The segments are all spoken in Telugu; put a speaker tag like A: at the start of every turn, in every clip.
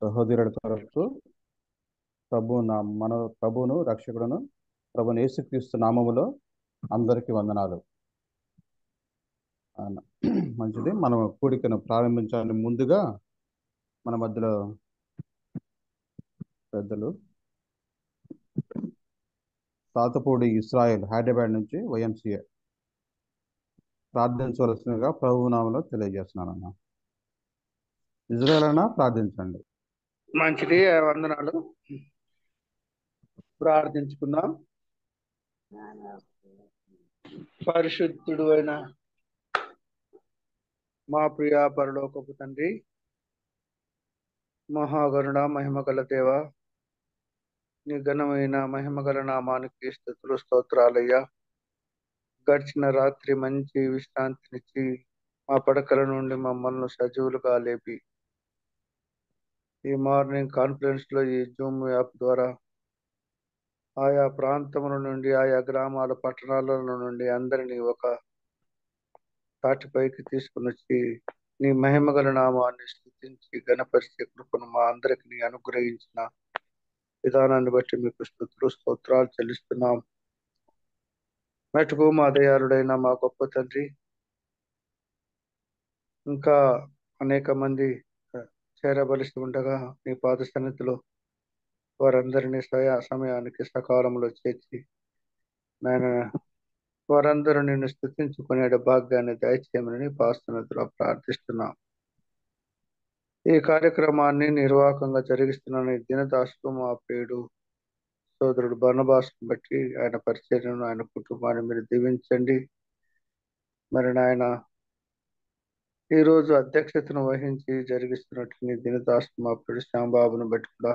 A: సహోదరుడి కొరకు మన ప్రభువును రక్షకుడును ప్రభుని యేసుక్రీస్తు నామములో అందరికీ వందనాలు. ఆ, మంచిది. మనం కూడికను ప్రారంభించాలని ముందుగా మన మధ్యలో పెద్దలు తాతపూడి ఇస్రాయేల్ హైదరాబాద్ నుంచి వైఎంసీఏ ప్రార్థించవలసిందిగా ప్రభు నామములో తెలియజేస్తున్నానన్న. ఇజ్రాయేల్ అన్న ప్రార్థించండి.
B: మంచిది. వందనాలు. ప్రార్థించుకుందాం. పరిశుద్ధుడు అయిన మా ప్రియ పరలోకపు తండ్రి, మహాగరుడ, మహిమగల దేవ, నీ ఘనమైన మహిమగల నామానికి స్తుతులు స్తోత్రాలయ్యా. గడిచిన రాత్రి మంచి విశ్రాంతినిచ్చి మా పడకల నుండి మమ్మల్ని సజీవులుగా లేపి ఈ మార్నింగ్ కాన్ఫరెన్స్ లో ఈ జూమ్ యాప్ ద్వారా ఆయా ప్రాంతముల నుండి, ఆయా గ్రామాల పట్టణాల నుండి అందరినీ ఒక తాటిపైకి తీసుకుని వచ్చి నీ మహిమగల నామాన్ని స్తుతించి ఘనపరిచే కృపను మా అందరికి అనుగ్రహించిన విధానాన్ని బట్టి మీకు స్తుతులు స్తోత్రాలు చెల్లిస్తున్నాం. మెటుకు మా దయాళుడైన మా గొప్ప తండ్రి, ఇంకా అనేక మంది చేరవలసి ఉండగా నీ పాద సన్నిధిలో వారందరినీ సమయానికి సకాలంలో చేర్చి నేను వారందరూ నిన్ను స్తుతించుకునే భాగ్యాన్ని దయచేయమని పాస్తున్నదిలో ప్రార్థిస్తున్నాం. ఈ కార్యక్రమాన్ని నిర్వాహకంగా జరిగిస్తున్న నీ దినదాసుడు మా ప్రియుడు సోదరుడు బర్నబాస్ను బట్టి ఆయన పరిచర్యను, ఆయన కుటుంబాన్ని మీరు దీవించండి. మరి నాయన ఈరోజు అధ్యక్షతను వహించి జరిగిస్తున్నట్టు నీ దినదాసుడు మా ప్రియుడు శ్యాంబాబును బట్టి కూడా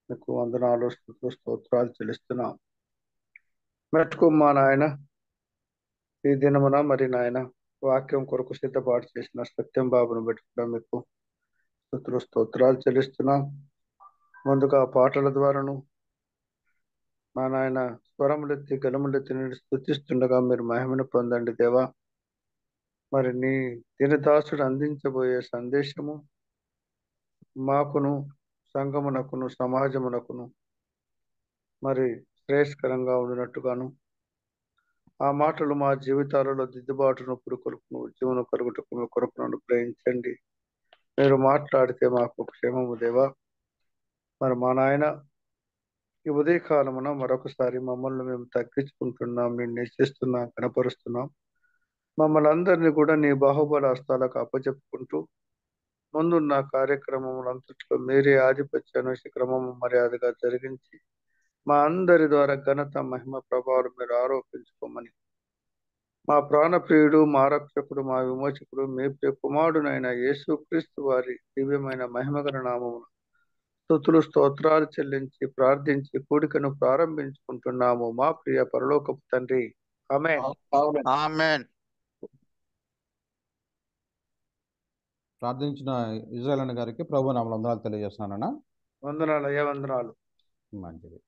B: మీకు వందనాలు స్తోత్రాలు చెల్లిస్తున్నాం. మెట్టుకు మా నాయన ఈ దినమున మరి నాయన వాక్యం కొరకు సిద్ధపాటు చేసిన సత్యం బాబును బట్టి కూడా మీకు స్తోత్రాలు చెల్లిస్తున్నాం. ముందుగా పాటల ద్వారాను మా నాయన స్వరములెత్తి గలములెత్తి నేను స్తుతిస్తుండగా మీరు మహిమను పొందండి దేవా. మరి నీ దినదాసుడు అందించబోయే సందేశము మాకును, సంఘమునకును, సమాజమునకును మరి శ్రేయస్కరంగా ఉండినట్టుగాను, ఆ మాటలు మా జీవితాలలో దిద్దుబాటును, పురుకొలుపును, ఉద్యమను కలుగుటకు కొరకును అనుగ్రహించండి. మీరు మాట్లాడితే మాకు క్షేమము దేవా. మరి మా నాయన ఈ ఉదయకాలమున మరొకసారి మమ్మల్ని మేము తగ్గించుకుంటున్నాం, నేను నిశ్చిస్తున్నాం, కనపరుస్తున్నాం. మమ్మల్ని అందరినీ కూడా నీ బాహుబల హస్తాలకు అప్పచెప్పుకుంటూ ముందున్న కార్యక్రమములంతట్లో మీరే ఆధిపత్యాన్ని క్రమము మర్యాదగా జరిగించి మా అందరి ద్వారా ఘనత, మహిమ, ప్రభావాలు మీరు ఆరోపించుకోమని మా ప్రాణప్రియుడు, మా రక్షకుడు, మా విమోచకుడు, మీ ప్రియ కుమారుడునైన యేసుక్రీస్తు వారి దివ్యమైన మహిమగల నామమును స్తుతులు స్తోత్రాలు చెల్లించి ప్రార్థించి కూడికను ప్రారంభించుకుంటున్నాము మా ప్రియ పరలోకపు తండ్రి. ఆమేన్.
A: ప్రార్థించిన ఇజ్రాయేల్ అన్న గారికి ప్రభు నామములో వందనాలు తెలియజేస్తున్నానన్నా.
B: వందనాలు అయ్యా, వందనాలు.
A: మంచిది.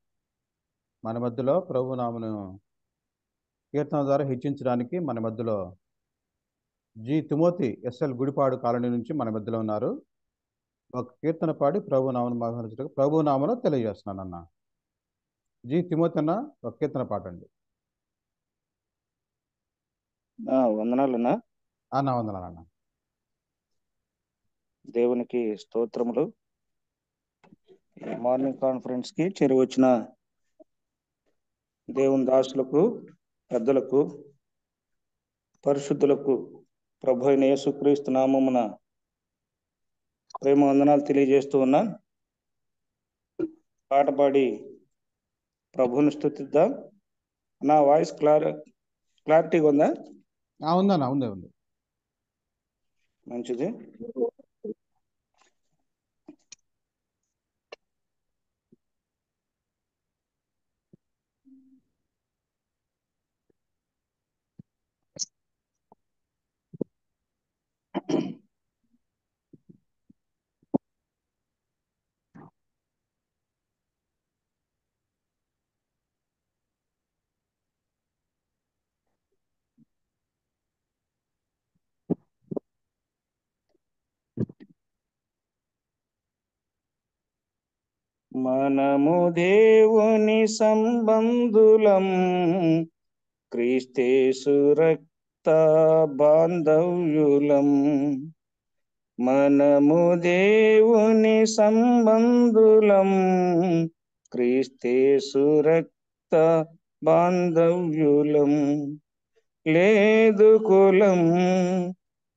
A: మన మధ్యలో ప్రభు నామను కీర్తన ద్వారా హెచ్చించడానికి మన మధ్యలో G Timothy SL Gudipadu colony నుంచి మన మధ్యలో ఉన్నారు. ఒక కీర్తన పాడి ప్రభు నామను ప్రభు నామలో తెలియజేస్తున్నాను అన్న. జి తిమోతి అన్న ఒక కీర్తన పాడండి.
C: వందనాలన్నా.
A: అన్న వందనాలన్న.
C: దేవునికి స్తోత్రములు. మార్నింగ్ కాన్ఫరెన్స్ కి చేరువచ్చిన దేవుని దాసులకు, పెద్దలకు, పరిశుద్ధులకు ప్రభు అయిన యేసుక్రీస్తు నామమున ప్రేమ వందనాలు తెలియజేస్తూ ఉన్నా. పాట పాడి ప్రభుని స్తుతిద్దాం. నా వాయిస్ క్లారిటీగా ఉందా?
A: ఉందన్న, ఉంది.
C: మంచిది. మనము దేవుని సంబంధులం, క్రీస్తేసు రక్త బాంధవ్యులం. మనము దేవుని సంబంధులం, క్రీస్తేసు రక్త బాంధవ్యులం. లేదు కులం,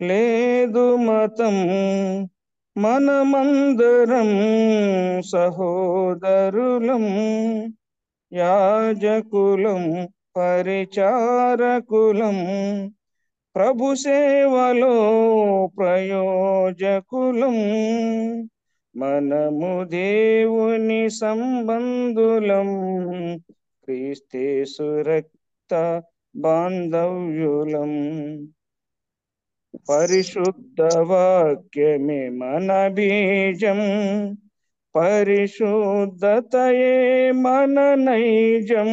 C: లేదు మతం, మనమందరం సహోదరులం. యాజకులం, పరిచారకులం, ప్రభు సేవలో ప్రయోజకులం. మనము దేవుని సంబంధులం, క్రీస్తేసు రక్త బాంధవ్యులం. పరిశుద్ధ వాక్యమే మన బీజం, పరిశుద్ధతయే మన నైజం.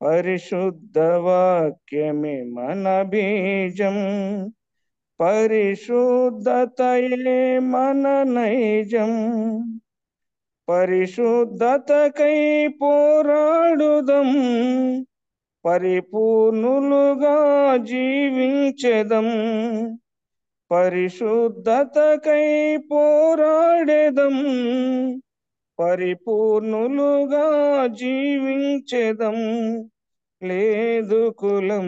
C: పరిశుద్ధ వాక్యమే మన బీజం, పరిశుద్ధతయే మన నైజం. పరిశుద్ధతకై పోరాడుదం, పరిపూర్ణులుగా జీవించెదం. పరిశుద్ధతకై పోరాడెదం, పరిపూర్ణులుగా జీవించెదం. లేదు కులం,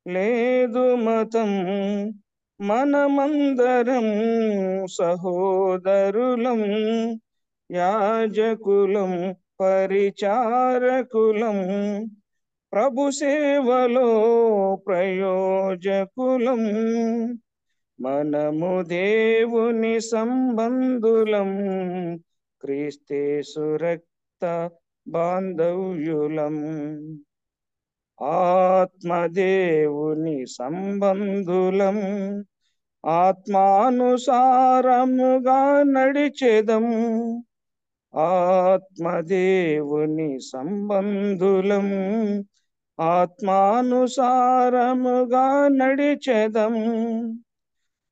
C: లేదు మతం, మనమందరం సహోదరులం. యాజకులం, పరిచారకులం, ప్రభు సేవలో ప్రయోజకులం. మనము దేవుని సంబంధులం, క్రీస్తేసు రక్త బాంధవ్యులం. ఆత్మదేవుని సంబంధులం, ఆత్మానుసారముగా నడిచెదం. ఆత్మదేవుని సంబంధులం, ఆత్మానుసారముగా నడిచెదం.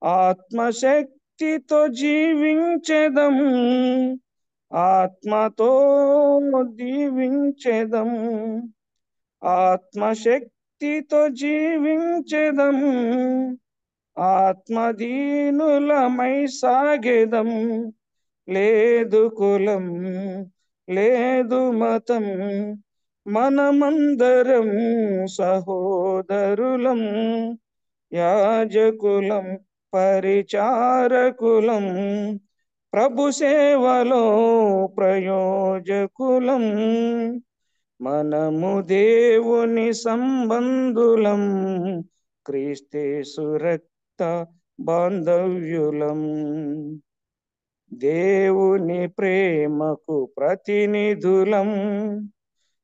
C: ఆత్మశక్తితో జీవించెదం, ఆత్మతో దీవించెదం. ఆత్మశక్తితో జీవించెదం, ఆత్మదీనులమై సాగెదం. లేదు కులం, లేదు మతం, మనమందరం సహోదరులం. యాజకులం, పరిచారకులం, ప్రభు సేవలో ప్రయోజకులం. మనము దేవుని సంబంధులం, క్రీస్తేసు రక్త బాంధవ్యులం. దేవుని ప్రేమకు ప్రతినిధులం,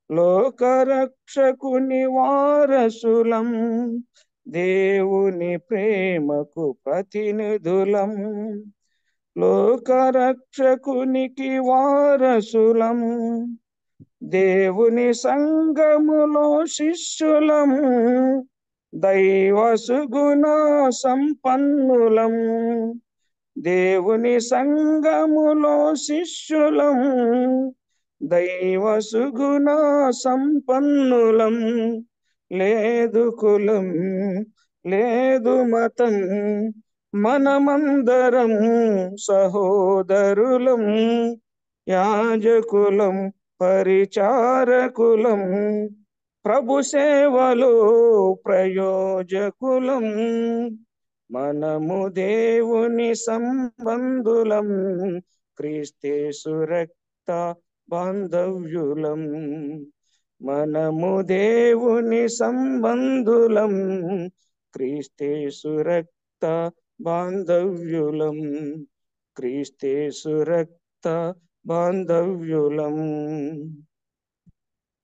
C: లోకరక్షకుని వారసులం. దేవుని ప్రేమకు ప్రతినిధులం, లోకరక్షకునికి వారసులం. దేవుని సంఘములో శిష్యులం, దైవ సుగుణ సంపన్నులం. దేవుని సంఘములో శిష్యులం, దైవ సుగుణ సంపన్నులం. లేదు కులం, లేదు మతం, మనమందరం సహోదరులం. యాజకులం, పరిచారకులం, ప్రభు సేవలో ప్రయోజకులం. మనము దేవుని సంబంధులం, క్రీస్తేసు రక్త బాంధవ్యులం. మనము దేవుని సంబంధులం, క్రీస్తేసు రక్త బాంధవ్యులం. క్రీస్తేసు రక్త బాంధవ్యులం.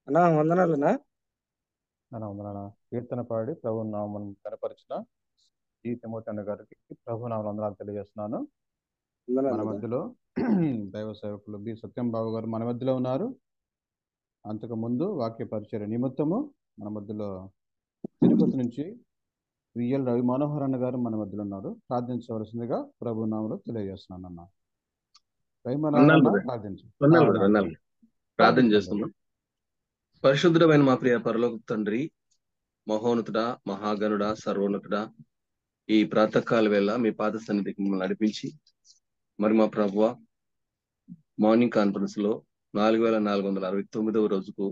C: అన్నా వందనాలనా.
A: వందనాల కీర్తన పాడి ప్రభు నామం కనపరిచిన జీ తిమోతి అన్న గారికి ప్రభు నామం వందనాలు తెలియజేస్తున్నాను. మన మధ్యలో దైవ సేవకులు బి సత్యం బాబు గారు మన మధ్యలో ఉన్నారు. అంతకు ముందు వాక్య పరిచయ నిమిత్తము మన మధ్యలో తిరుపతి నుంచి విఎల్ రవి మనోహర్ అన్న గారు మన మధ్యలో ఉన్నారు. ప్రార్థించవలసిందిగా ప్రభు నామములో తెలియజేస్తున్నాను అన్న. ప్రేమనారాయణ ప్రార్థించు.
D: ప్రార్థన చేస్తున్నాం. పరిశుద్ధమైన మా ప్రియ పరలోక తండ్రి, మహోన్నతుడా, మహాగణుడా, సర్వోన్నతుడా, ఈ ప్రాతకాల వేళ మీ పాద సన్నిధికి మిమ్మల్ని నడిపించి మరి మా ప్రభువా మార్నింగ్ కాన్ఫరెన్స్ లో 4469వ రోజుకు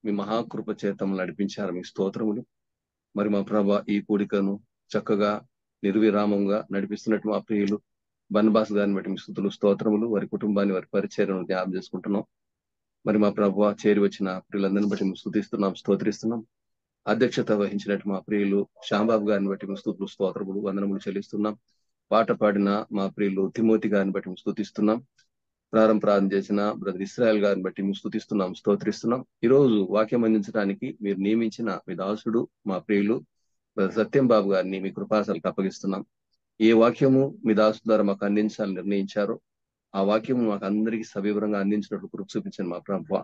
D: మీ మహాకృప చేత నడిపించారు. మీ స్తోత్రములు. మరి మా ప్రభా ఈ కూడికను చక్కగా నిర్విరామంగా నడిపిస్తున్నట్టు మా ప్రియులు బన్బాస్ గారిని బట్టి మీ స్తుతులు స్తోత్రములు, వారి కుటుంబాన్ని వారి పరిచర్యను జ్ఞాపకం చేసుకుంటున్నాం. మరి మా ప్రభువా చేరి వచ్చిన ప్రియులందరిని బట్టి మేము స్తుతిస్తున్నాం, స్తోత్రిస్తున్నాం. అధ్యక్షత వహించినట్టు మా ప్రియులు శ్యాంబాబు గారిని బట్టి మేము స్తుతులు స్తోత్రములు వందనములు చెల్లిస్తున్నాం. పాట పాడిన మా ప్రియులు తిమోతి గారిని బట్టి మేము స్తుతిస్తున్నాం. ప్రారంభం చేసిన బ్రదర్ ఇస్రాయల్ గారిని బట్టి మేము స్తుతిస్తున్నాం, స్తోత్రిస్తున్నాం. ఈ రోజు వాక్యం అందించడానికి మీరు నియమించిన మీ దాసుడు మా ప్రియులు బ్రదర్ సత్యం బాబు గారిని మీ కృపాసలకు అప్పగిస్తున్నాం. ఏ వాక్యము మీ దాసు ద్వారా మాకు అందించాలని నిర్ణయించారో ఆ వాక్యము మాకు అందరికీ సవివరంగా అందించినట్లు కృప చూపించండి మా ప్రభా.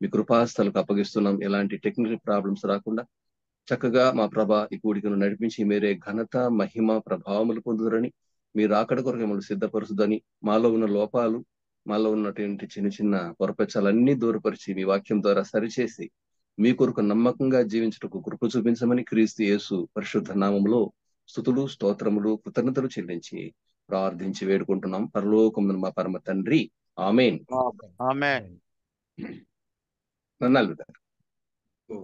D: మీ కృపాస్థలకు అప్పగిస్తున్నాం. ఎలాంటి టెక్నికల్ ప్రాబ్లమ్స్ రాకుండా చక్కగా మా ప్రభా ఈ కూడికను నడిపించి మీరే ఘనత మహిమ ప్రభావములు పొందుదరని, మీరు రాకడ కొరకు మిమ్మల్ని సిద్ధపరుచుదని, మాలో ఉన్న లోపాలు మాలో ఉన్నటువంటి చిన్న చిన్న పొరపచ్చాలన్నీ దూరపరిచి మీ వాక్యం ద్వారా సరిచేసి మీ కొరకు నమ్మకంగా జీవించటకు కృప చూపించమని క్రీస్తు యేసు పరిశుద్ధ నామములో స్తుతులు స్తోత్రములు కృతజ్ఞతలు చెల్లించి ప్రార్థించి వేడుకుంటున్నాం. పరలోకమున మా పరమ తండ్రి, ఆమేన్.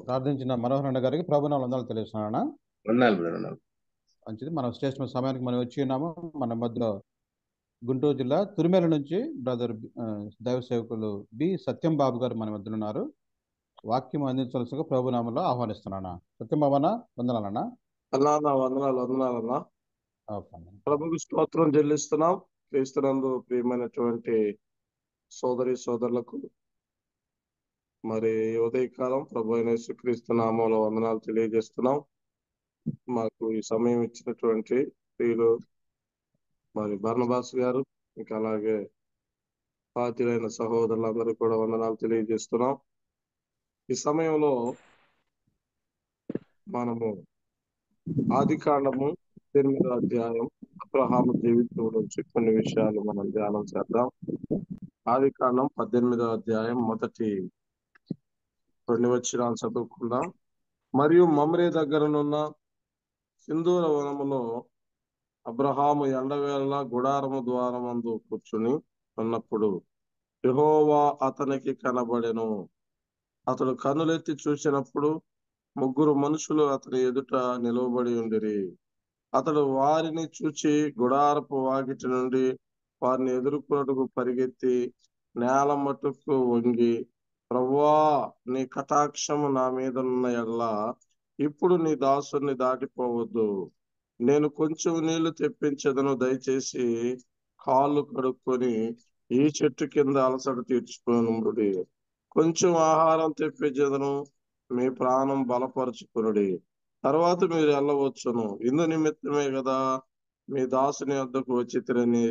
A: ప్రార్థించిన మనోహర్ గారికి ప్రభునాలు వందలు తెలుస్తున్నానా. మంచిది. మనం స్టేషన్ సమయానికి మనం వచ్చి ఉన్నాము. మన మధ్యలో గుంటూరు జిల్లా తురిమేల నుంచి బ్రదర్ దైవ సేవకులు బి సత్యం బాబు గారు మన మధ్యలో ఉన్నారు. వాక్యం అందించాల్సిందిగా ప్రభునామంలో ఆహ్వానిస్తున్నానా. సత్యం బాబు అన్న వందనాలన్నా.
B: వందనాలన్నా. ప్రభుకు స్తోత్రం చెల్లిస్తున్నాం. క్రీస్తునందు ప్రియమైనటువంటి సోదరి సోదరులకు మరి ఉదయకాలం ప్రభు అయిన యేసుక్రీస్తు నామంలో వందనాలు తెలియజేస్తున్నాం. మాకు ఈ సమయం ఇచ్చినటువంటి ప్రియులు మరి బర్నబాస్ గారు, ఇంకా అలాగే పాత్రులైన సహోదరులందరూ కూడా వందనాలు తెలియజేస్తున్నాం. ఈ సమయంలో మనము ఆదికాండము 8వ అధ్యాయం అబ్రహాము జీవితం నుంచి కొన్ని విషయాలు మనం ధ్యానం చేద్దాం. ఆదికాండం 18వ అధ్యాయం మొదటి 2 వచనాలు చదువుకుందాం. మరియు మమ్రే దగ్గరనున్న సింధూర వనములో అబ్రహాము ఎండవేళ గుడారము ద్వారమందు కూర్చుని ఉన్నప్పుడు యెహోవా అతనికి కనబడెను. అతడు కన్నులెత్తి చూసినప్పుడు 3 మనుషులు అతని ఎదుట నిలవబడి ఉండిరి. అతడు వారిని చూచి గుడారపు వాకిటి నుండి వారిని ఎదుర్కొన్నట్టుకు పరిగెత్తి నేల మట్టుకు వంగి, ప్రభువా, నీ కటాక్షము నా మీద ఉన్న ఎడల ఇప్పుడు నీ దాసుని దాటిపోవద్దు. నేను కొంచెం నీళ్లు తెప్పించదను, దయచేసి కాళ్ళు కడుక్కొని ఈ చెట్టు కింద అలసట తీర్చుకునుడి. కొంచెం ఆహారం తెప్పించదను, మీ ప్రాణం బలపరుచుకునుడి. తర్వాత మీరు వెళ్ళవచ్చును. ఇందు నిమిత్తమే కదా మీ దాసుని వద్దకు వచ్చితిరని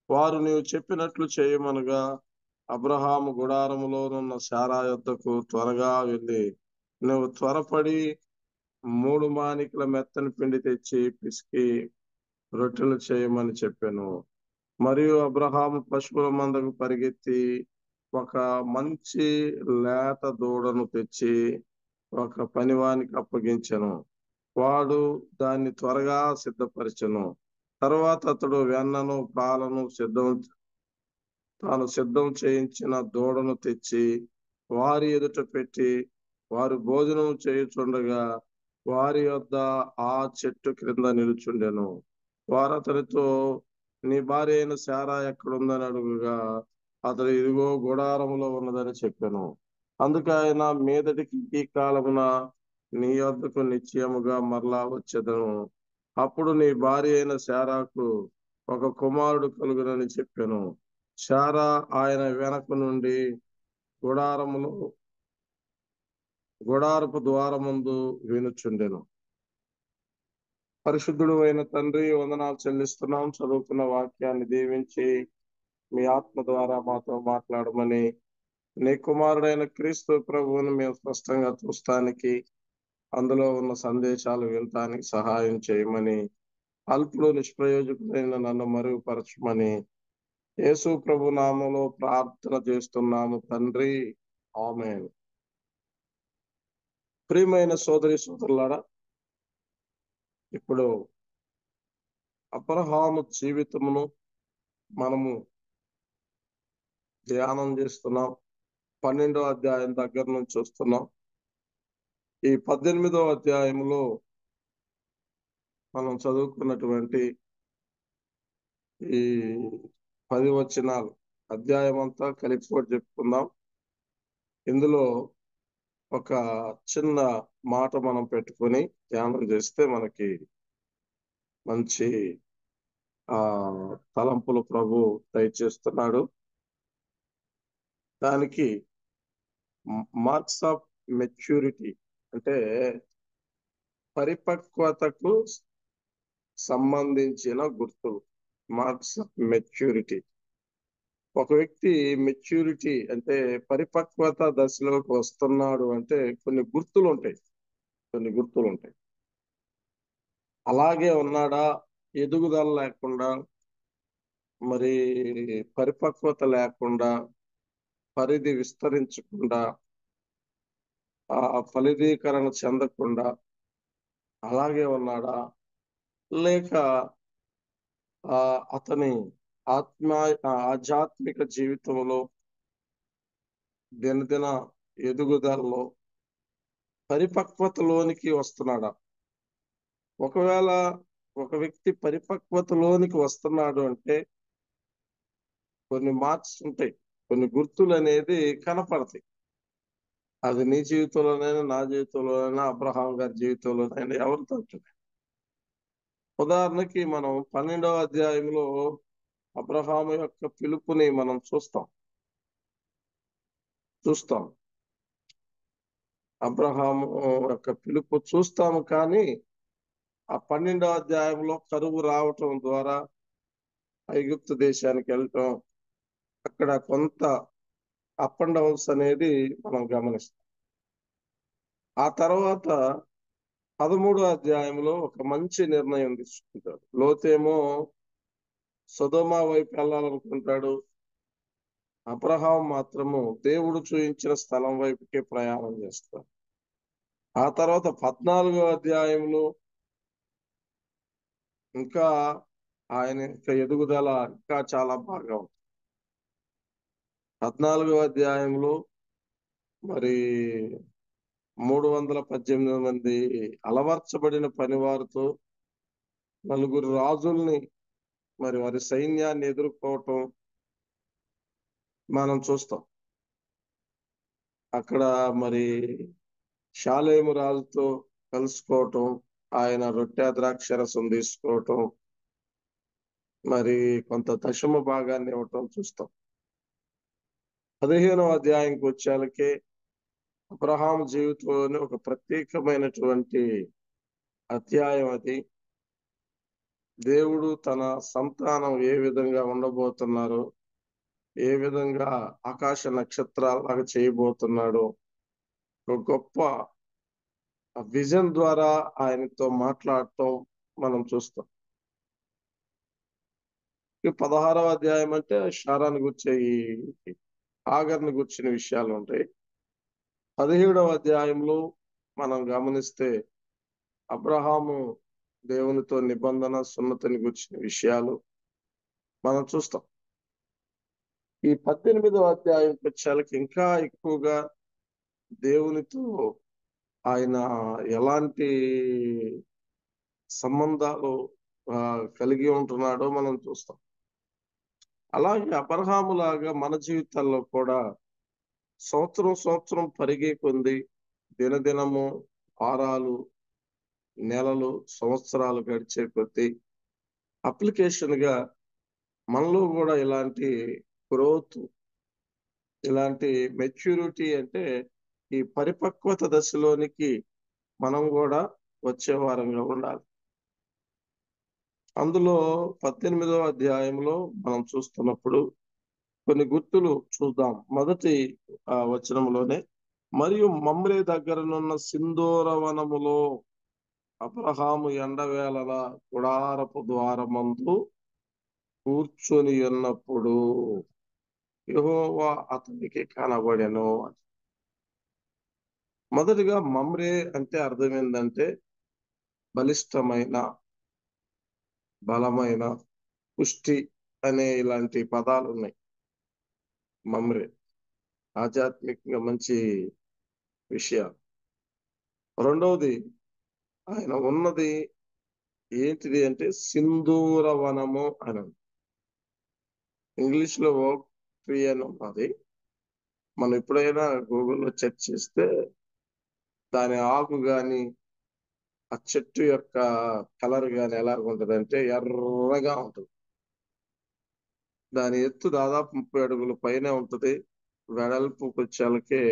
B: వారు నీవు చెప్పినట్లు చేయమనగా అబ్రహాము గుడారములోనున్న శారా యొద్దకు త్వరగా వెళ్ళి, నువ్వు త్వరపడి 3 మానికల మెత్తని పిండి తెచ్చి పిసికి రొట్టెలు చేయమని చెప్పాను. మరియు అబ్రహాము పశువుల మందకు పరిగెత్తి ఒక మంచి లేత దూడను తెచ్చి ఒక పనివానికి అప్పగించెను. వాడు దాన్ని త్వరగా సిద్ధపరిచెను. తర్వాత అతడు వెన్నను పాలను తాను సిద్ధం చేయించిన దూడను తెచ్చి వారి ఎదుట పెట్టి వారు భోజనం చేయుచుండగా వారి యొద్ద ఆ చెట్టు క్రింద నిలుచుండెను. వారు అతనితో, నీ భార్య అయిన శారా ఎక్కడుందని అడుగుగా అతడు, ఇదిగో గుడారములో ఉన్నదని చెప్పాను. అందుకు ఆయన, మీదటికి ఈ కాలమున నీ యొద్దకు నిశ్చయముగా మరలా వచ్చేదను. అప్పుడు నీ భార్య అయిన శారాకు ఒక కుమారుడు కలుగునని చెప్పాను. శారా ఆయన వెనక నుండి గుడారపు ద్వారముందు వినుచుండెను. పరిశుద్ధుడు అయిన తండ్రి, వందనాలు చెల్లిస్తున్నాం. చదువుకున్న వాక్యాన్ని దీవించి మీ ఆత్మ ద్వారా మాతో మాట్లాడమని, నీ కుమారుడైన క్రీస్తు ప్రభువుని మేము స్పష్టంగా చూస్తానికి, అందులో ఉన్న సందేశాలు వినటానికి సహాయం చేయమని, అల్పుడు నిష్ప్రయోజకుడైన నన్ను మరుగుపరచమని
E: యేసు ప్రభు నామములో ప్రార్థన చేస్తున్నాము తండ్రి, ఆమేన్. ప్రియమైన సోదరి సోదరులారా, ఇప్పుడు అబ్రహాము జీవితమును మనము ధ్యానం చేస్తున్నాం. 12వ అధ్యాయం దగ్గర నుంచి చూస్తున్నాం. ఈ 18వ అధ్యాయంలో మనం చదువుకున్నటువంటి ఈ 10 వచనాలు అధ్యాయం అంతా కలిపి కూడా చెప్పుకుందాం. ఇందులో ఒక చిన్న మాట మనం పెట్టుకొని ధ్యానం చేస్తే మనకి మంచి తలంపులు ప్రభు దయచేస్తున్నాడు. దానికి మార్క్స్ ఆఫ్ మెచ్యూరిటీ అంటే పరిపక్వతకు సంబంధించిన గుర్తులు. Marks of maturity. ఒక వ్యక్తి మెచ్యూరిటీ అంటే పరిపక్వత దశలోకి వస్తున్నాడు అంటే కొన్ని గుర్తులు ఉంటాయి. అలాగే ఉన్నాడా, ఎదుగుదల లేకుండా, మరి పరిపక్వత లేకుండా, పరిధి విస్తరించకుండా, ఫలీకరణ చెందకుండా అలాగే ఉన్నాడా, లేక అతని ఆధ్యాత్మిక జీవితంలో దినదిన ఎదుగుదలలో పరిపక్వతలోనికి వస్తున్నాడా? ఒకవేళ ఒక వ్యక్తి పరిపక్వతలోనికి వస్తున్నాడు అంటే కొన్ని మార్క్స్ ఉంటాయి, కొన్ని గుర్తులు అనేది కనపడతాయి. అది నీ జీవితంలోనైనా, నా జీవితంలోనైనా, అబ్రహాం గారి జీవితంలోనైనా ఎవరితో. ఉదాహరణకి మనం 12వ అధ్యాయంలో అబ్రహాము యొక్క పిలుపుని మనం చూస్తాం. అబ్రహాము యొక్క పిలుపు చూస్తాము, కానీ ఆ 12వ అధ్యాయంలో కరువు రావటం ద్వారా ఐగుప్తు దేశానికి వెళ్ళటం, అక్కడ కొంత అప్ అండ్ డౌన్స్ అనేది మనం గమనిస్తాం. ఆ తర్వాత 13వ అధ్యాయంలో ఒక మంచి నిర్ణయం తీసుకుంటాడు. లోతేమో సొదొమ వైపు వెళ్ళాలనుకుంటాడు. అబ్రహాం మాత్రము దేవుడు చూయించిన స్థలం వైపుకే ప్రయాణం చేస్తాడు. ఆ తర్వాత 14వ అధ్యాయంలో ఇంకా ఆయన యొక్క ఎదుగుదల ఇంకా చాలా బాగా ఉంది. 14వ అధ్యాయంలో మరి 318 మంది అలవర్చబడిన పనివారితో 4 రాజుల్ని మరి వారి సైన్యాన్ని ఎదుర్కోవటం మనం చూస్తాం. అక్కడ మరి షాలేము రాజుతో కలుసుకోవటం, ఆయన రొట్టె ద్రాక్షరసం తీసుకోవటం, మరి కొంత దశమ భాగాన్ని ఇవ్వటం చూస్తాం. 15వ అధ్యాయంకి వచ్చేలకే అబ్రహాం జీవితంలోని ఒక ప్రత్యేకమైనటువంటి అధ్యాయం అది. దేవుడు తన సంతానం ఏ విధంగా ఉండబోతున్నారో, ఏ విధంగా ఆకాశ నక్షత్రాలాగా చేయబోతున్నాడో ఒక గొప్ప విజన్ ద్వారా ఆయనతో మాట్లాడటం మనం చూస్తాం. 16వ అధ్యాయం అంటే షారాన్ని గుర్చే ఈ ఆగర్ని గుర్చిన విషయాలు ఉంటాయి. 17వ అధ్యాయంలో మనం గమనిస్తే అబ్రహాము దేవునితో నిబంధన సున్నతిని గుర్చిన విషయాలు మనం చూస్తాం. ఈ 18వ అధ్యాయం వచ్చేలకి ఇంకా ఎక్కువగా దేవునితో ఆయన ఎలాంటి సంబంధాలు కలిగి ఉంటున్నాడో మనం చూస్తాం. అలాగే అబ్రహాము లాగా మన జీవితాల్లో కూడా సంవత్సరం పరిగే కొంది, దినదినము, వారాలు, నెలలు, సంవత్సరాలు గడిచే కొద్దీ అప్లికేషన్ గా మనలో కూడా ఇలాంటి గ్రోత్, ఇలాంటి మెచ్యూరిటీ అంటే ఈ పరిపక్వత దశలోనికి మనం కూడా వచ్చే వారంగా ఉండాలి. అందులో 18వ అధ్యాయంలో మనం చూస్తున్నప్పుడు కొన్ని గుర్తులు చూద్దాం. మొదటి వచనంలోనే, మరియు మమ్రే దగ్గరనున్న సింధూర వనములో అబ్రహాము ఎండవేళల గుడారపు ద్వారమందు కూర్చొని ఉన్నప్పుడు యెహోవా అతనికి కనబడెను. మొదటిగా మమ్రే అంటే అర్థం ఏంటంటే బలిష్టమైన, బలమైన, పుష్టి అనే ఇలాంటి పదాలు ఉన్నాయి. మమ్రే ఆధ్యాత్మికంగా మంచి విషయాలు. రెండవది ఆయన ఉన్నది ఏంటిది అంటే సింధూర వనము అని ఇంగ్లీష్ లో ఓక్ ట్రీ అని ఉన్నది. మనం ఎప్పుడైనా గూగుల్లో సెర్చ్ చేస్తే దాని ఆకు గాని ఆ చెట్టు యొక్క కలర్ గాని ఎలా ఉంటదంటే ఎర్రగా ఉంటుంది. దాని ఎత్తు దాదాపు 30 అడుగుల పైనే ఉంటది. వెడల్పు వచ్చేలకే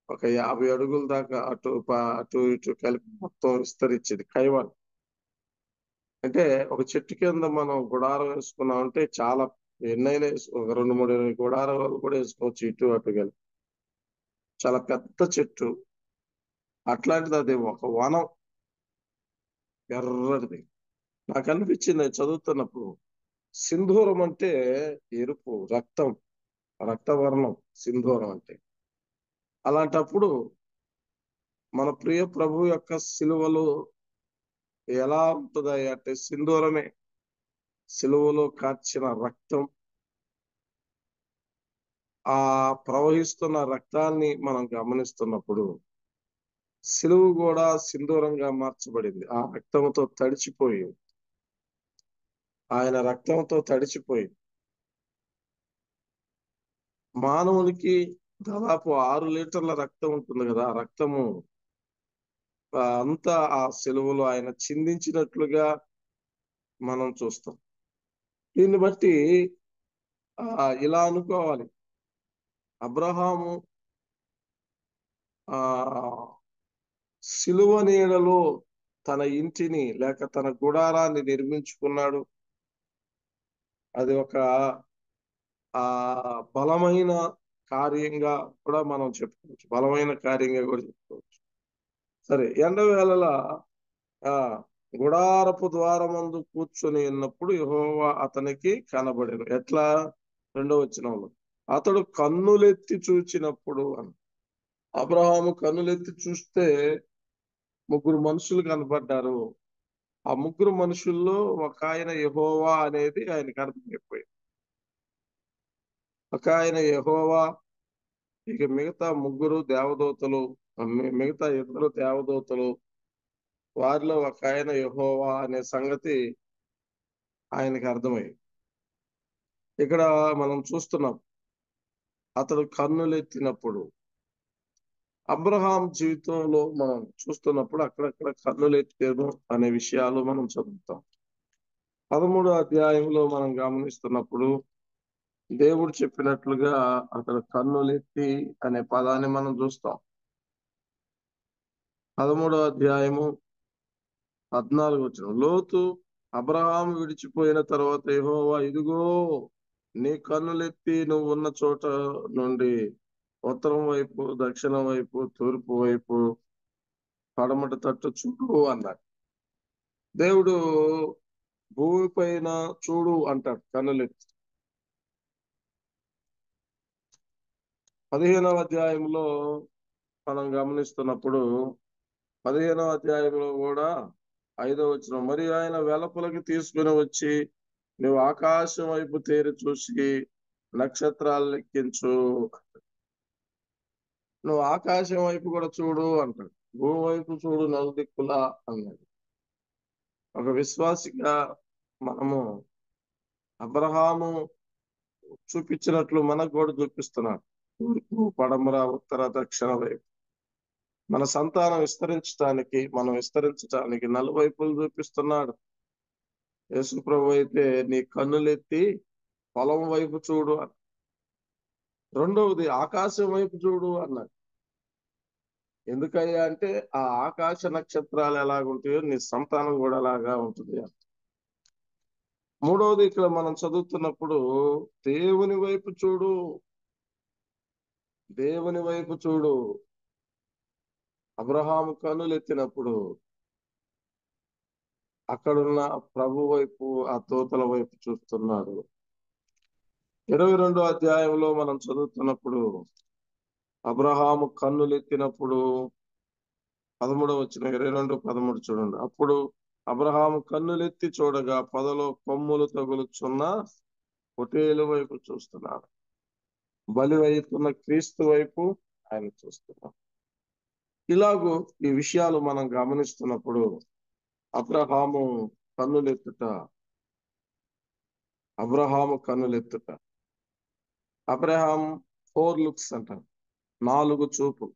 E: ఒక 50 అడుగుల దాకా అటు ఇటు కలిపి మొత్తం విస్తరించింది కైవాన్. అంటే ఒక చెట్టు కింద మనం గుడారం వేసుకున్నామంటే చాలా ఎన్నైనా ఒక 2-3 గుడారాలు కూడా వేసుకోవచ్చు ఇటు అటు కలిపి. చాలా పెద్ద చెట్టు. అట్లాంటిది అది ఒక వనం, ఎర్రటిది. నాకు అనిపించింది అది చదువుతున్నప్పుడు సింధూరం అంటే ఎరుపు, రక్తం, రక్తవర్ణం సింధూరం అంటే. అలాంటప్పుడు మన ప్రియ ప్రభు యొక్క సిలువలో ఎలా ఉంటుందా అంటే సింధూరమే. సిలువలో కార్చిన రక్తం, ఆ ప్రవహిస్తున్న రక్తాన్ని మనం గమనిస్తున్నప్పుడు సిలువు కూడా సింధూరంగా మార్చబడింది. ఆ రక్తంతో తడిచిపోయింది. ఆయన రక్తంతో తడిచిపోయింది. మానవునికి దాదాపు 6 లీటర్ల రక్తం ఉంటుంది కదా. ఆ రక్తము అంతా ఆ సిలువలో ఆయన చిందించినట్లుగా మనం చూస్తాం. దీన్ని బట్టి ఇలా అనుకోవాలి, అబ్రహాము ఆ సిలువ నీడలో తన ఇంటిని లేక తన గుడారాన్ని నిర్మించుకున్నాడు. అది ఒక బలమైన కార్యంగా కూడా మనం చెప్పుకోవచ్చు. బలమైన కార్యంగా కూడా చెప్పుకోవచ్చు. సరే, ఎండవేళలా ఆ గుడారపు ద్వారమందు కూర్చొని ఉన్నప్పుడు యెహోవా అతనికి కనబడెను. ఎట్లా? 2వ వచనంలో అతడు కన్నులెత్తి చూచినప్పుడు అని. అబ్రహాము కన్నులెత్తి చూస్తే 3 మనుషులు కనబడ్డారు. ఆ 3 మనుషుల్లో ఒక ఆయన యెహోవా అనేది ఆయనకు అర్థమైపోయింది. ఒక ఆయన యెహోవా, ఇక మిగతా 3 దేవదూతలు, మిగతా 2 దేవదూతలు, వారిలో ఒక ఆయన యెహోవా అనే సంగతి ఆయనకి అర్థమైంది. ఇక్కడ మనం చూస్తున్నాం, అతడు కన్నులెత్తినప్పుడు. అబ్రహాం జీవితంలో మనం చూస్తున్నప్పుడు అక్కడక్కడ కన్నులెత్తాడు అనే విషయాలు మనం చదువుతాం. 13వ అధ్యాయంలో మనం గమనిస్తున్నప్పుడు దేవుడు చెప్పినట్లుగా అతడు కన్నులెత్తి అనే పదాన్ని మనం చూస్తాం. 13వ అధ్యాయము 14వ వచనం. లోతు అబ్రహాము విడిచిపోయిన తర్వాత యెహోవా, ఇదిగో నీ కన్నులెత్తి నువ్వు ఉన్న చోట నుండి ఉత్తరం వైపు, దక్షిణం వైపు, తూర్పు వైపు, పడమట తట్టు చూడు అన్నాడు. దేవుడు భూమి పైన చూడు అంటాడు కన్నులెత్తి. 15వ అధ్యాయంలో మనం గమనిస్తున్నప్పుడు 15వ అధ్యాయంలో కూడా 5వ వచనం, మరి ఆయన వెలుపలికి తీసుకుని వచ్చి నువ్వు ఆకాశం వైపు తేరి చూసి నక్షత్రాలు లెక్కించు. నువ్వు ఆకాశం వైపు కూడా చూడు అంటాడు. భూమి వైపు చూడు నలుదిక్కులా అన్నాడు. ఒక విశ్వాసిగా మనము అబ్రహాము చూపించినట్లు మనకు కూడా చూపిస్తున్నాడు. తూర్పు, పడమర, ఉత్తర, దక్షిణ వైపు మన సంతానం విస్తరించడానికి, మనం విస్తరించడానికి నలువైపులు చూపిస్తున్నాడు. యేసు ప్రభు అయితే నీ కన్నులెత్తి పొలం వైపు చూడు అన్న. రెండవది ఆకాశం వైపు చూడు అన్నాడు. ఎందుకయ్యా అంటే ఆ ఆకాశ నక్షత్రాలు ఎలాగుంటాయో నీ సంతానం కూడా అలాగా ఉంటుంది. మూడవది ఇక్కడ మనం చదువుతున్నప్పుడు దేవుని వైపు చూడు, దేవుని వైపు చూడు. అబ్రహాము కన్నులెత్తినప్పుడు అక్కడున్న ప్రభు వైపు, ఆ దూతల వైపు చూస్తున్నాడు. 22వ అధ్యాయంలో మనం చదువుతున్నప్పుడు అబ్రహాము కన్నులెత్తినప్పుడు 13వ వచనం, 22:13 చూడండి. అప్పుడు అబ్రహాము కన్నులెత్తి చూడగా పొదలో కొమ్ములు తగులుచున్న పొటేలు వైపు చూస్తున్నాడు. బలి వైపున్న క్రీస్తు వైపు ఆయన చూస్తున్నాడు. ఇలాగూ ఈ విషయాలు మనం గమనిస్తున్నప్పుడు అబ్రహాము కన్నులెత్తుట అబ్రహాం 4 లుక్స్ అంటారు, 4 చూపులు.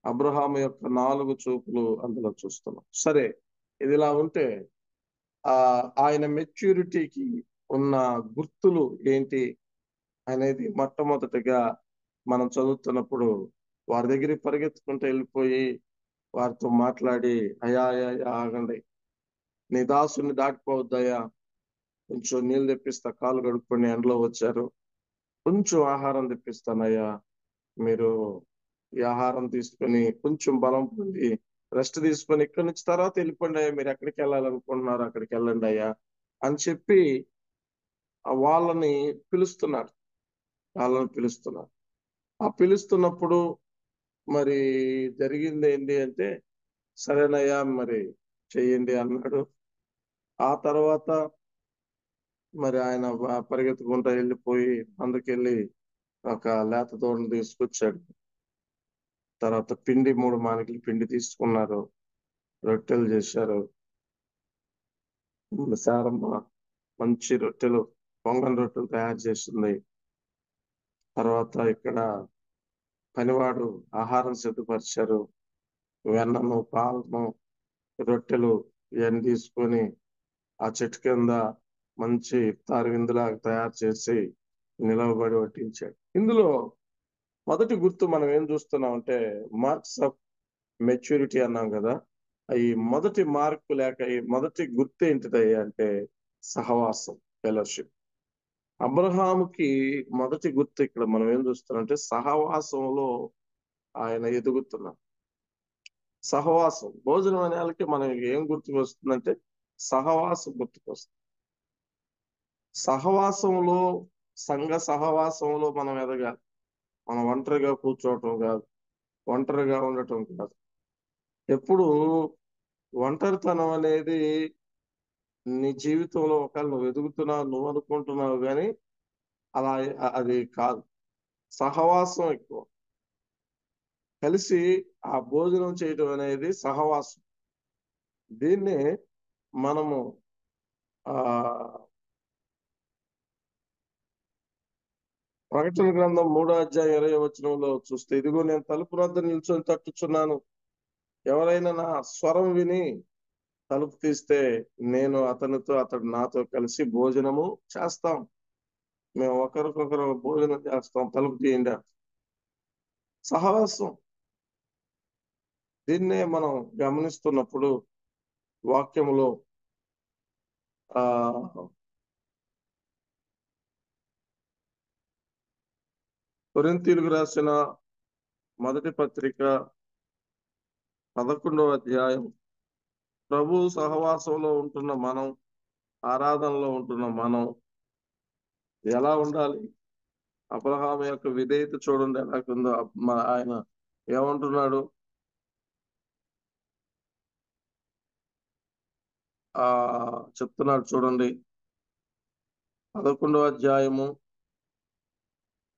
E: అబ్రహాము యొక్క 4 చూపులు అందులో చూస్తున్నాం. సరే, ఇదిలా ఉంటే ఆయన మెచ్యూరిటీకి ఉన్న గుర్తులు ఏంటి అనేది మొట్టమొదటిగా మనం చదువుతున్నప్పుడు వారి దగ్గరికి పరిగెత్తుకుంటూ వెళ్ళిపోయి వారితో మాట్లాడి, అయ్యా ఆగండి, నీ దాసుని దాటిపోవద్దయ్యా, కొంచెం నీళ్ళు తెప్పిస్తా, కాలు కడుక్కొని ఎండలో వచ్చారు, కొంచెం ఆహారం తెప్పిస్తానయ్యా, మీరు ఈ ఆహారం తీసుకొని కొంచెం బలం పొంది రెస్ట్ తీసుకొని ఇక్కడి నుంచి తర్వాత వెళ్ళిపోండి అయ్యా, మీరు ఎక్కడికి వెళ్ళాలనుకుంటున్నారు అక్కడికి వెళ్ళండి అయ్యా అని చెప్పి వాళ్ళని పిలుస్తున్నారు. ఆ పిలుస్తున్నప్పుడు మరి జరిగింది ఏంటి అంటే, సరేనయ్యా మరి చెయ్యండి అన్నాడు. ఆ తర్వాత మరి ఆయన పరిగెత్తుకుంటూ వెళ్ళిపోయి అందుకెళ్ళి ఒక లేత తోటను తీసుకొచ్చాడు. తర్వాత పిండి 3 మానికలు పిండి తీసుకున్నారు, రొట్టెలు చేశారు. సారమ్మ మంచి రొట్టెలు, పొంగని రొట్టెలు తయారు చేసింది. తర్వాత ఇక్కడ పనివాడు ఆహారం సిద్ధపరిచారు. వెన్నను, పాలను, రొట్టెలు ఇవన్నీ తీసుకొని ఆ చెట్టు కింద మంచి ఇఫ్తార్ విందులాగా తయారు చేసి నిలవబడి వడ్డించాడు. ఇందులో మొదటి గుర్తు మనం ఏం చూస్తున్నాం అంటే మార్క్స్ ఆఫ్ మెచ్యూరిటీ అన్నాం కదా. ఈ మొదటి మార్కు లేక ఈ మొదటి గుర్తు ఏంటిది అంటే సహవాసం, ఫెలోషిప్. అబ్రహాముకి మొదటి గుర్తు ఇక్కడ మనం ఏం చూస్తున్నాం అంటే సహవాసంలో ఆయన ఎదుగుతున్నాం. సహవాసం, భోజనం అనే వాళ్ళకి మనకి ఏం గుర్తుకు వస్తుందంటే సహవాసం గుర్తుకొస్తుంది. సహవాసంలో, సంఘ సహవాసంలో మనం ఎదగాలి. మనం ఒంటరిగా కూర్చోవటం కాదు, ఒంటరిగా ఉండటం కాదు. ఎప్పుడు ఒంటరితనం అనేది నీ జీవితంలో ఒకవేళ నువ్వు ఎదుగుతున్నావు, నువ్వు అనుకుంటున్నావు, కానీ అలా అది కాదు. సహవాసం ఎక్కువ, కలిసి ఆ భోజనం చేయడం అనేది సహవాసం. దీన్నే మనము ప్రకటన గ్రంథం 3వ అధ్యాయం 20వ వచనంలో చూస్తే, ఇదిగో నేను తలుపు వద్ద నిల్చొని తట్టుచున్నాను, ఎవరైనా నా స్వరం విని తలుపు తీస్తే నేను అతనితో, అతడు నాతో కలిసి భోజనము చేస్తాం. మేము ఒకరికొకరు భోజనం చేస్తాం, తలుపు తీయండి. సహవాసం. దీన్నే మనం గమనిస్తున్నప్పుడు వాక్యములో కొరింథీయులకు రాసిన మొదటి పత్రిక 11వ అధ్యాయం, ప్రభు సహవాసంలో ఉంటున్న మనం, ఆరాధనలో ఉంటున్న మనం ఎలా ఉండాలి? అబ్రహాము యొక్క విధేయత చూడండి ఎలాగుందో. ఆయన ఏమంటున్నాడు? చెప్తున్నాడు చూడండి, 11వ అధ్యాయము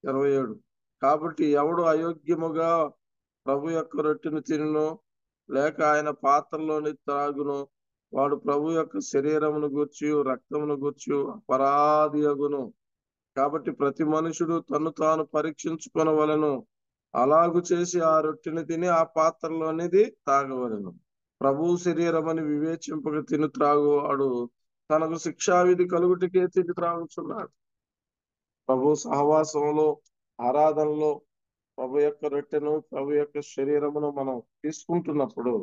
E: 27. కాబట్టి ఎవడు అయోగ్యముగా ప్రభు యొక్క రొట్టెను తినును, లేక ఆయన పాత్రలోని త్రాగును, వాడు ప్రభు యొక్క శరీరమును గూర్చి రక్తమును గూర్చి అపరాధియగును. కాబట్టి ప్రతి మనుషుడు తను తాను పరీక్షించుకొనవలెను, అలాగు చేసి ఆ రొట్టెని తిని ఆ పాత్రలోనిది తాగవలెను. ప్రభు శరీరమని వివేచింపక తిను త్రాగువాడు తనకు శిక్షావిధి కలుగుటికే తిని త్రాగుచున్నాడు. ప్రభు సహవాసంలో, ఆరాధనలో ప్రభు యొక్క రొట్టెను, ప్రభు యొక్క శరీరమును మనం తీసుకుంటున్నప్పుడు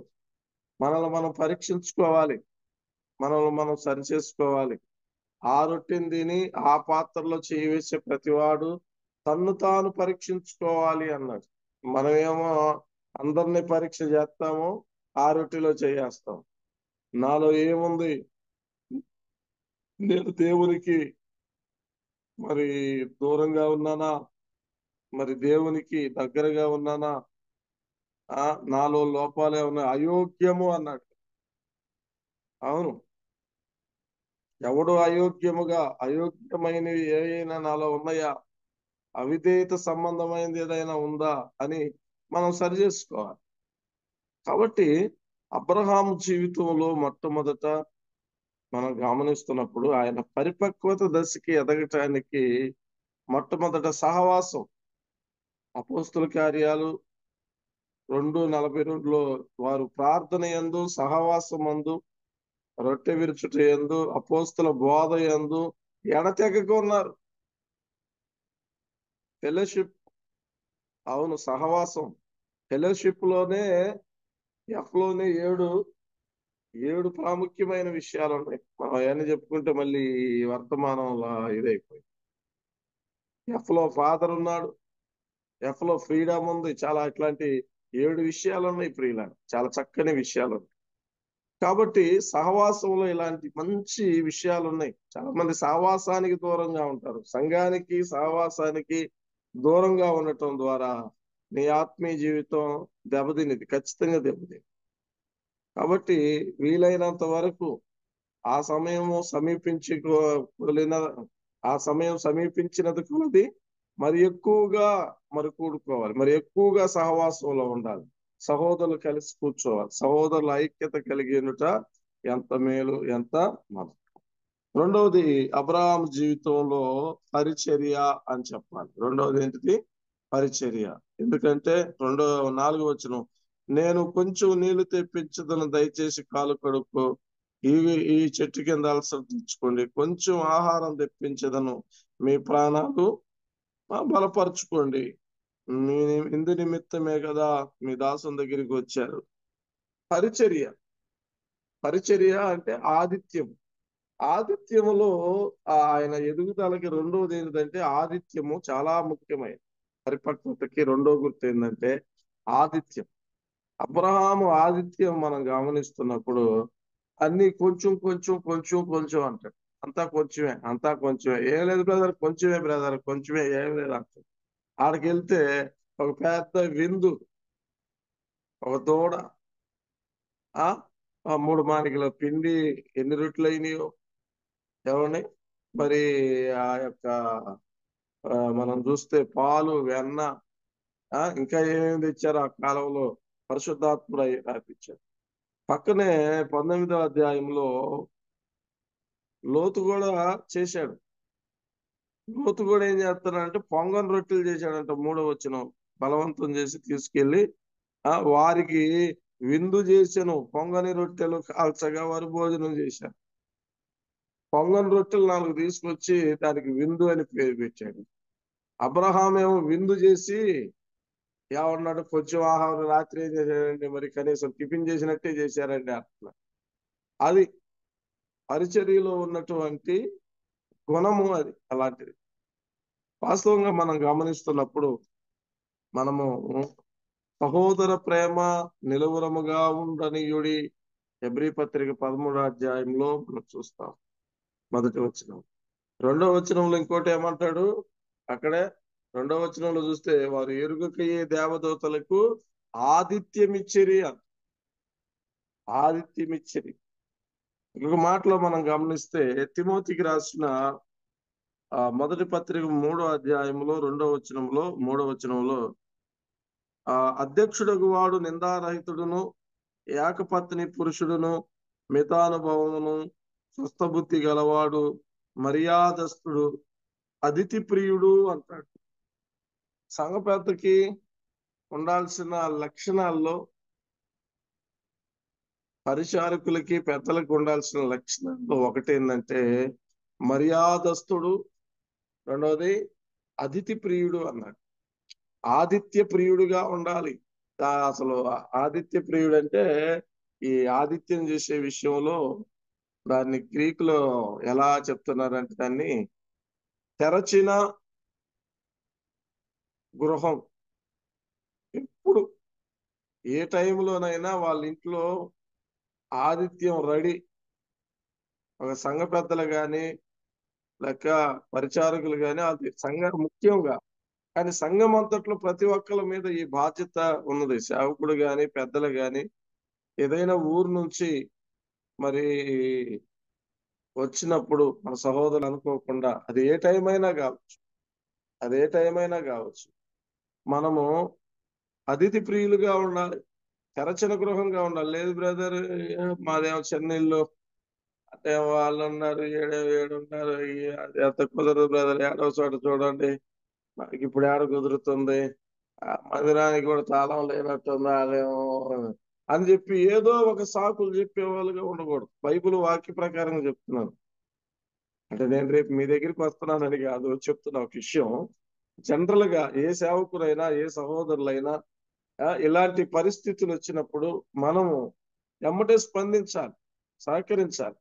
E: మనల్ని మనం పరీక్షించుకోవాలి, మనల్ని మనం సరిచేసుకోవాలి. ఆ రొట్టెని తిని ఆ పాత్రలో చేయి వేసే ప్రతివాడు తన్ను తాను పరీక్షించుకోవాలి అన్నాడు. మనమేమో అందరినీ పరీక్ష చేస్తాము, ఆ రొట్టెలో చేయేస్తాం. నాలో ఏముంది, నేను దేవునికి మరి దూరంగా ఉన్నానా, మరి దేవునికి దగ్గరగా ఉన్నానా, నాలో లోపాలే ఉన్నాయి, అయోగ్యము అన్నాడు. అవును, ఎవడు అయోగ్యమైనవి ఏవైనా నాలో ఉన్నాయా, అవిధేయత సంబంధమైనది ఏదైనా ఉందా అని మనం సరి చేసుకోవాలి. కాబట్టి అబ్రహాము జీవితంలో మొట్టమొదట మనం గమనిస్తున్నప్పుడు ఆయన పరిపక్వత దశకి ఎదగటానికి మొట్టమొదట సహవాసం. అపోస్తుల కార్యాలు 2:42లో వారు ప్రార్థన యందు, సహవాసమందు, రొట్టె విరుచుట యందు, అపోస్తుల బోధ యందు ఎడతెగక ఉన్నారు. ఫెలోషిప్, అవును, సహవాసం. ఫెలోషిప్ లోనే ఎఫ్లోనే ఏడు ప్రాముఖ్యమైన విషయాలు ఉన్నాయి. మనం అవన్నీ చెప్పుకుంటే మళ్ళీ వర్తమానంలో ఇదైపోయింది. ఎఫ్లో ఫాదర్ ఉన్నాడు, ఎఫ్లో ఫ్రీడమ్ ఉంది, చాలా ఇట్లాంటి 7 విషయాలు ఉన్నాయి ప్రియుల, చాలా చక్కని విషయాలు ఉన్నాయి. కాబట్టి సహవాసంలో ఇలాంటి మంచి విషయాలు ఉన్నాయి. చాలా మంది సహవాసానికి దూరంగా ఉంటారు. సంఘానికి, సహవాసానికి దూరంగా ఉండటం ద్వారా నీ ఆత్మీయ జీవితం దెబ్బతినిది, ఖచ్చితంగా దెబ్బతింది. కాబట్టి వీలైనంత వరకు ఆ సమయము సమీపించినది కొలది మరి ఎక్కువగా కూడుకోవాలి, మరి ఎక్కువగా సహవాసంలో ఉండాలి, సహోదరులు కలిసి కూర్చోవాలి, సహోదరుల ఐక్యత కలిగినట ఎంత మేలు, ఎంత మనం. రెండవది అబ్రహాం జీవితంలో పరిచర్య అని చెప్పాలి. రెండవది ఏంటిది? పరిచర్య. ఎందుకంటే 4వ వచనం, నేను కొంచెం నీళ్లు తెప్పించదను, దయచేసి కాలు కడుక్కో, ఈ చెట్టు కింద అలసట తెచ్చుకోండి, కొంచెం ఆహారం తెప్పించదను, మీ ప్రాణాలు బలపరుచుకోండి, మీ ఇందు నిమిత్తమే కదా మీ దాసుని దగ్గరికి వచ్చారు. పరిచర్య అంటే ఆదిత్యములో ఆయన ఎదుగుదలకి రెండోది ఏంటంటే ఆదిత్యము చాలా ముఖ్యమైనది. పరిపక్వతకి రెండో గుర్తు ఏంటంటే ఆదిత్యం. అబ్రహాము ఆదిత్యం మనం గమనిస్తున్నప్పుడు అన్ని కొంచెం కొంచెం కొంచెం కొంచెం అంటాడు. అంతా కొంచెమే, ఏం లేదు బ్రదర్, కొంచెమే బ్రదర్, కొంచెమే, ఏం లేదు అంటాడు. ఆడికి వెళ్తే ఒక పెద్ద విందు, ఒక దూడ, 3 మానికల పిండి, ఎన్ని రొట్టెలు అయినాయో ఏమండి, మరి ఆ యొక్క మనం చూస్తే పాలు, వెన్న, ఇంకా ఏమేమి తెచ్చారు ఆ కాలంలో, పరిశుద్ధాత్ముడు రాపించారు. పక్కనే 19వ అధ్యాయంలో లోతు కూడా చేశాడు. లోతు కూడా ఏం చేస్తాడంటే పొంగని రొట్టెలు చేశాడంట. 3వ వచనం, బలవంతం చేసి తీసుకెళ్లి వారికి విందు చేశాను, పొంగని రొట్టెలు కాల్చగా వారు భోజనం చేశారు. పొంగని రొట్టెలు 4 తీసుకొచ్చి దానికి విందు అని పేరు పెట్టాడు. అబ్రహాం ఏమో విందు చేసి ఏమన్నాడు, కొంచెం ఆహారం రాత్రి ఏం చేశాడండి, మరి కనీసం టిఫిన్ చేసినట్టే చేశారండి అట్లా. అది పరిచర్యలో ఉన్నటువంటి గుణము, అది అలాంటిది. వాస్తవంగా మనం గమనిస్తున్నప్పుడు మనము సహోదర ప్రేమ నిలువరముగా ఉండనీయుడి, హెబ్రీ పత్రిక 13వ అధ్యాయంలో మనం చూస్తాం. మొదటి వచనం. 2వ వచనంలో ఇంకోటి ఏమంటాడు, అక్కడే 2వ వచనంలో చూస్తే వారు ఎరుగకయే దేవదూతలకు ఆదిత్యమిచ్చిరి అంట. ఆదిత్యమిచ్చిరి. ఇంకొక మాటలో మనం గమనిస్తే తిమోతికి రాసిన మొదటి పత్రిక 3వ అధ్యాయంలో 3వ వచనంలో అధ్యక్షుడగు వాడు నిందారహితుడును, ఏకపత్ని పురుషుడును, మితానుభవమును, స్వస్థబుద్ధి గలవాడు, మర్యాదస్తుడు, అతిథి ప్రియుడు అంటాడు. సంఘ పెద్దకి ఉండాల్సిన లక్షణాల్లో, పరిచారకులకి పెద్దలకు ఉండాల్సిన లక్షణాల్లో ఒకటి ఏంటంటే మర్యాదస్తుడు, రెండవది అతిథి ప్రియుడు అన్నాడు. ఆదిత్య ప్రియుడుగా ఉండాలి. అసలు ఆదిత్య ప్రియుడు అంటే ఈ ఆదిత్యం చేసే విషయంలో దాన్ని గ్రీకులో ఎలా చెప్తున్నారంటే దాన్ని తెరచిన గృహం. ఎప్పుడు ఏ టైంలోనైనా వాళ్ళ ఇంట్లో ఆతిథ్యం రెడీ. ఒక సంఘ పెద్దలు కానీ లేక పరిచారకులు కానీ అది సంఘం ముఖ్యంగా, కానీ సంఘం అంతట్లో ప్రతి ఒక్కరి మీద ఈ బాధ్యత ఉన్నది. సేవకుడు గాని పెద్దలు గాని ఏదైనా ఊరు నుంచి మరి వచ్చినప్పుడు మన సహోదరులు అనుకోకుండా అది ఏ టైం అయినా కావచ్చు, మనము అతిథి ప్రియులుగా ఉండాలి, తెరచిన గృహంగా ఉండాలి. లేదు బ్రదర్, మాదేమో చిన్న ఇల్లు అంటే వాళ్ళు ఉన్నారు, ఏడున్నారు, అది అంత కుదరదు బ్రదర్, ఏడవ చోట చూడండి, మనకి ఇప్పుడు ఏడ కుదురుతుంది, మందిరానికి కూడా తాళం లేనట్టుంది అదేమో అని చెప్పి ఏదో ఒక సాకులు చెప్పేవాళ్ళుగా ఉండకూడదు. బైబిల్ వాక్య ప్రకారంగా చెప్తున్నాను. అంటే నేను రేపు మీ దగ్గరికి వస్తున్నానని కాదు, చెప్తున్నా ఒక విషయం. జనరల్ గా ఏ సేవకులైనా ఏ సహోదరులైనా ఇలాంటి పరిస్థితులు వచ్చినప్పుడు మనము ఎమ్మటే స్పందించాలి, సహకరించాలి.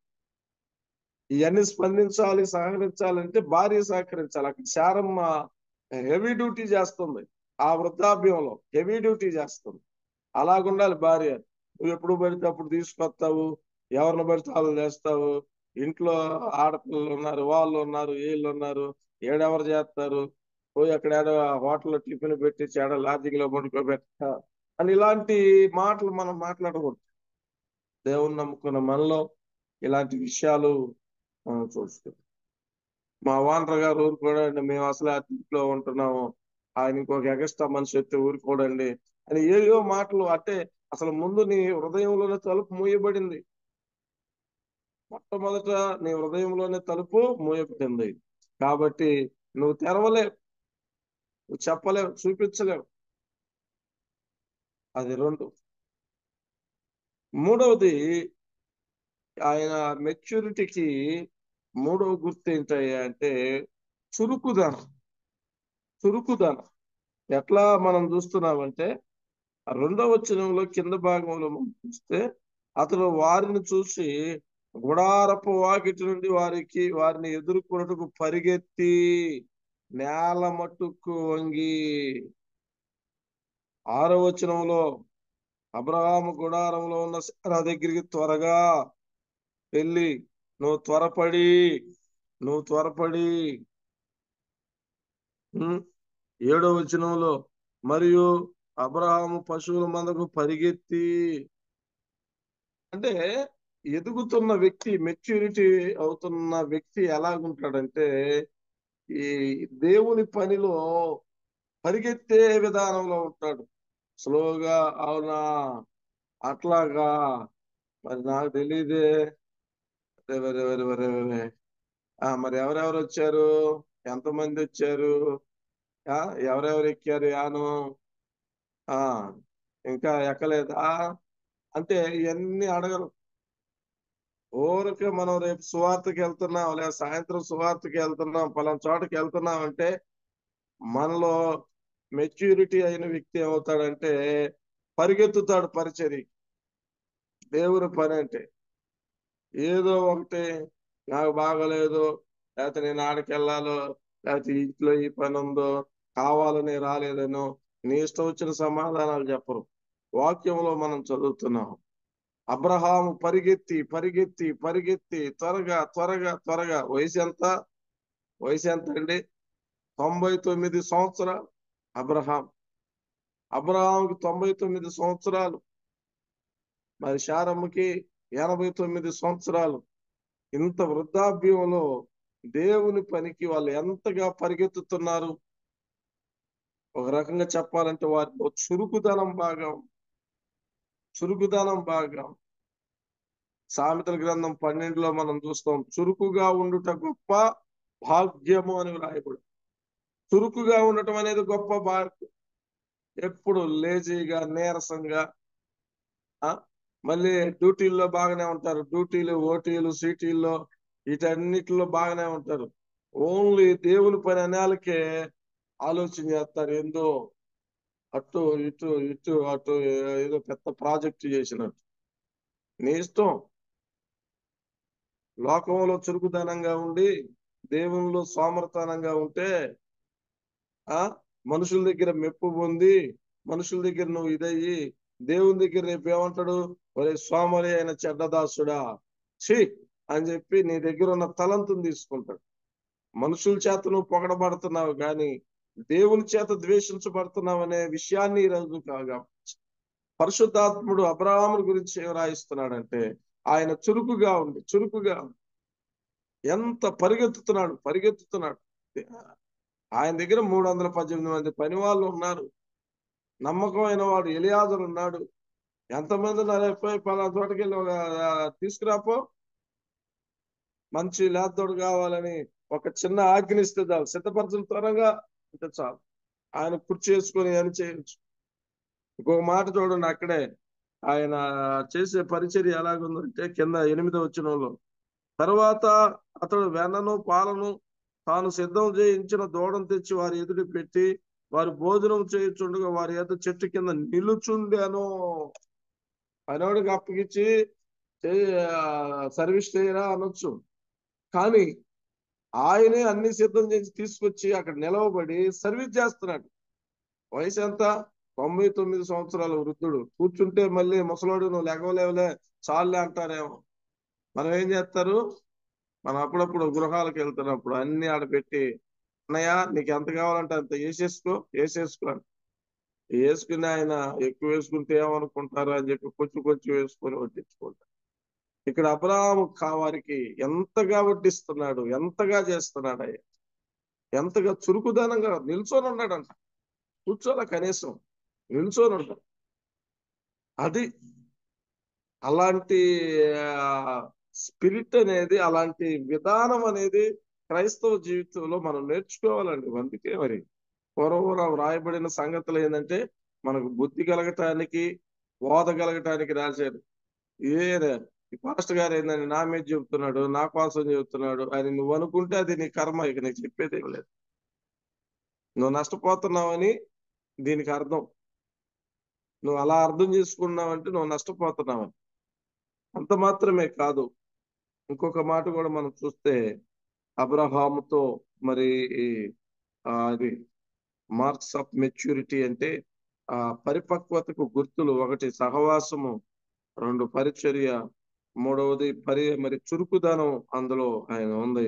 E: ఇవన్నీ స్పందించాలి, సహకరించాలంటే భార్య సహకరించాలి. అక్కడ శారమ్మ హెవీ డ్యూటీ చేస్తుంది, ఆ వృద్ధాప్యంలో హెవీ డ్యూటీ చేస్తుంది. అలాగుండాలి భార్య. నువ్వు ఎప్పుడు పడితే అప్పుడు తీసుకొస్తావు, ఎవరిని పడితే వాళ్ళు చేస్తావు, ఇంట్లో ఆడపిల్లలు ఉన్నారు, వాళ్ళు ఉన్నారు, వీళ్ళు ఉన్నారు, ఏడెవరు చేస్తారు, పోయి అక్కడ ఏడో హోటల్లో టిఫిన్ పెట్టి ఏడో లాడ్జింగ్ లో పడుకోబెట్టా అని ఇలాంటి మాటలు మనం మాట్లాడకూడదు. దేవుని నమ్ముకున్న మనలో ఇలాంటి విషయాలు మనం చూస్తాం. మా ఓనర్ గారు ఊరుకోడండి, మేము అసలు ఆ ఇంట్లో ఉంటున్నాము, ఆయనకి ఒక ఎగస్ట్రా మనిషి వస్తే ఊరుకోడండి అని ఏయో మాటలు. అంటే అసలు ముందు నీ హృదయంలోనే తలుపు మూయబడింది. మొట్టమొదట నీ హృదయంలోనే తలుపు మూయబడింది. కాబట్టి నువ్వు తెరవలేవు, నువ్వు చెప్పలేవు, చూపించలేవు. అది రెండు. మూడవది, ఆయన మెచ్యూరిటీకి మూడవ గుర్తు ఏంటయ్యా అంటే చురుకుదనం. ఎట్లా మనం చూస్తున్నామంటే రెండవ వచనంలో కింద భాగంలో మనం చూస్తే అతడు వారిని చూసి గుడారపు వాకిటి నుండి వారిని ఎదుర్కొనుటకు పరిగెత్తి నేల మట్టుకు వంగి. 6వ వచనంలో అబ్రహాము గుడారంలో ఉన్న శారా దగ్గరికి త్వరగా వెళ్ళి నువ్వు త్వరపడి 7వ వచనంలో మరియు అబ్రహాము పశువుల మందకు పరిగెత్తి. అంటే ఎదుగుతున్న వ్యక్తి, మెచ్యూరిటీ అవుతున్న వ్యక్తి ఎలాగుంటాడంటే ఈ దేవుని పనిలో పరిగెత్తే విధానంలో ఉంటాడు. స్లోగా, అవునా అట్లాగా, మరి నాకు తెలియదే, మరి ఎవరెవరు వచ్చారు, ఎంతమంది వచ్చారు, ఎవరెవరు ఎక్కారు యాను, ఇంకా ఎక్కలేదా అంటే ఇవన్నీ అడగరు. ఊరికే మనం రేపు సువార్తకి వెళ్తున్నాం, లేదా సాయంత్రం సువార్తకి వెళ్తున్నాం, పలానా చోటకి వెళ్తున్నాం అంటే మనలో మెచ్యూరిటీ అయిన వ్యక్తి ఏమవుతాడంటే పరిగెత్తుతాడు పరిచర్య. దేవుని పని అంటే ఏదో ఒకటి, నాకు బాగలేదు, లేకపోతే నేను ఆడికి వెళ్ళాలో, లేకపోతే ఇంట్లో ఈ పని ఉందో, కావాలని రాలేదనో నీ ఇష్టం వచ్చిన సమాధానాలు చెప్పరు. వాక్యంలో మనం చదువుతున్నాం, అబ్రహాము పరిగెత్తి త్వరగా వయసు ఎంత అండి? 99 సంవత్సరాలు. అబ్రహాముకి 99 సంవత్సరాలు, మరి శారమ్మకి 89 సంవత్సరాలు. ఇంత వృద్ధాప్యంలో దేవుని పనికి వాళ్ళు ఎంతగా పరిగెత్తుతున్నారు. ఒక రకంగా చెప్పాలంటే వారిలో చురుకుదనం బాగా. సామెతల గ్రంథం 12లో మనం చూస్తాం, చురుకుగా ఉండుట గొప్ప భాగ్యము అని రాయబడి. చురుకుగా ఉండటం అనేది గొప్ప భాగ్యం. ఎప్పుడు లేజీగా, నీరసంగా, మళ్ళీ డ్యూటీల్లో బాగానే ఉంటారు, డ్యూటీలు, ఓటీలు, సిటీల్లో వీటన్నిటిలో బాగానే ఉంటారు. ఓన్లీ దేవుని పని అనేకే ఆలోచన చేస్తారు. ఏందో అటు అటు ఏదో పెద్ద ప్రాజెక్ట్ చేసినట్టు. నీ ఇష్టం. లోకంలో చురుకుదనంగా ఉండి దేవునిలో సోమరతనంగా ఉంటే మనుషుల దగ్గర మెప్పు పొంది, మనుషుల దగ్గర నువ్వు ఇదయ్యి దేవుని దగ్గర రేపు ఏమంటాడు? ఒరే సోమరి అయిన చెడ్డదాసుడా, ఛీ అని చెప్పి నీ దగ్గర ఉన్న తలంతుని తీసుకుంటాడు. మనుషుల చేత నువ్వు పొగడబడుతున్నావు కానీ దేవుని చేత ద్వేషించబడుతున్నావు అనే విషయాన్ని ఈరోజు కాగా పరిశుద్ధాత్ముడు అబ్రహాము గురించి ఏం రాయిస్తున్నాడంటే, ఆయన చురుకుగా ఎంత పరిగెత్తుతున్నాడు. ఆయన దగ్గర 318 మంది పని వాళ్ళు ఉన్నారు. నమ్మకమైన వాడు ఎలియాజరు ఉన్నాడు. ఎంతమంది పోయి పలానా చోటకి వెళ్ళి తీసుకురాపో, మంచి లేద్దోడు కావాలని ఒక చిన్న ఆజ్ఞిస్తే చాలు, సిద్ధపరచడం త్వరగా అంటే చాలు, ఆయన కుర్చీ చేసుకొని అని చేయొచ్చు. ఇంకొక మాట చూడండి, అక్కడే ఆయన చేసే పరిచర్య ఎలాగుందంటే కింద 8వ వచనంలో, తర్వాత అతడు వెన్నను పాలను తాను సిద్ధం చేయించిన దూడను తెచ్చి వారి ఎదుట పెట్టి వారు భోజనం చేయుచుండగా వారి ఎదుట చెట్టు కింద నిలుచుండాను. పనివాడికి అప్పగిచ్చి సర్వీస్ చేయరా అనొచ్చు, కానీ ఆయనే అన్ని సిద్ధం చేసి తీసుకొచ్చి అక్కడ నిలవబడి సర్వీస్ చేస్తున్నాడు. వయసు ఎంత? 99 సంవత్సరాల వృద్ధుడు. కూర్చుంటే మళ్ళీ ముసలోడు నువ్వు లేవలే చాలులే అంటారేమో. మనం ఏం చేస్తారు? మనం అప్పుడప్పుడు గృహాలకు వెళ్తున్నప్పుడు అన్ని ఆడపెట్టి, అన్నయ్య నీకు ఎంత కావాలంటే అంత వేసేసుకో వేసుకుని ఆయన ఎక్కువ వేసుకుంటే ఏమనుకుంటారు అని చెప్పి కొంచెం వేసుకొని వడ్డించుకుంటారు. ఇక్కడ అబ్రహాము వారికి ఎంతగా వడ్డిస్తున్నాడు, ఎంతగా చేస్తున్నాడు, అయ్యా ఎంతగా చురుకుదనంగా నిల్చొని ఉన్నాడంట. కూర్చోలే, కనీసం నిల్చొని ఉంటాడు. అది అలాంటి స్పిరిట్ అనేది, అలాంటి విధానం అనేది క్రైస్తవ జీవితంలో మనం నేర్చుకోవాలండి. అందుకే మరి పూర్వం రాయబడిన సంగతులు ఏంటంటే మనకు బుద్ధి కలగటానికి, బోధ కలగటానికి రాశారు. ఈ పాస్టర్ గారు ఏంటంటే నా మీద చెబుతున్నాడు, నా కోసం చెబుతున్నాడు అని నువ్వు అనుకుంటే అది నీ కర్మ. ఇక నీకు చెప్పేది ఏం లేదు. నువ్వు నష్టపోతున్నావని దీనికి అర్థం. నువ్వు అలా అర్థం చేసుకున్నావంటే నువ్వు నష్టపోతున్నావని. అంత మాత్రమే కాదు, ఇంకొక మాట కూడా మనం చూస్తే అబ్రహాముతో మరి అది మార్క్స్ ఆఫ్ మెచ్యూరిటీ అంటే ఆ పరిపక్వతకు గుర్తులు: 1 సహవాసము, 2 పరిచర్య, 3వది మరి చురుకుదనం అందులో ఆయన ఉంది.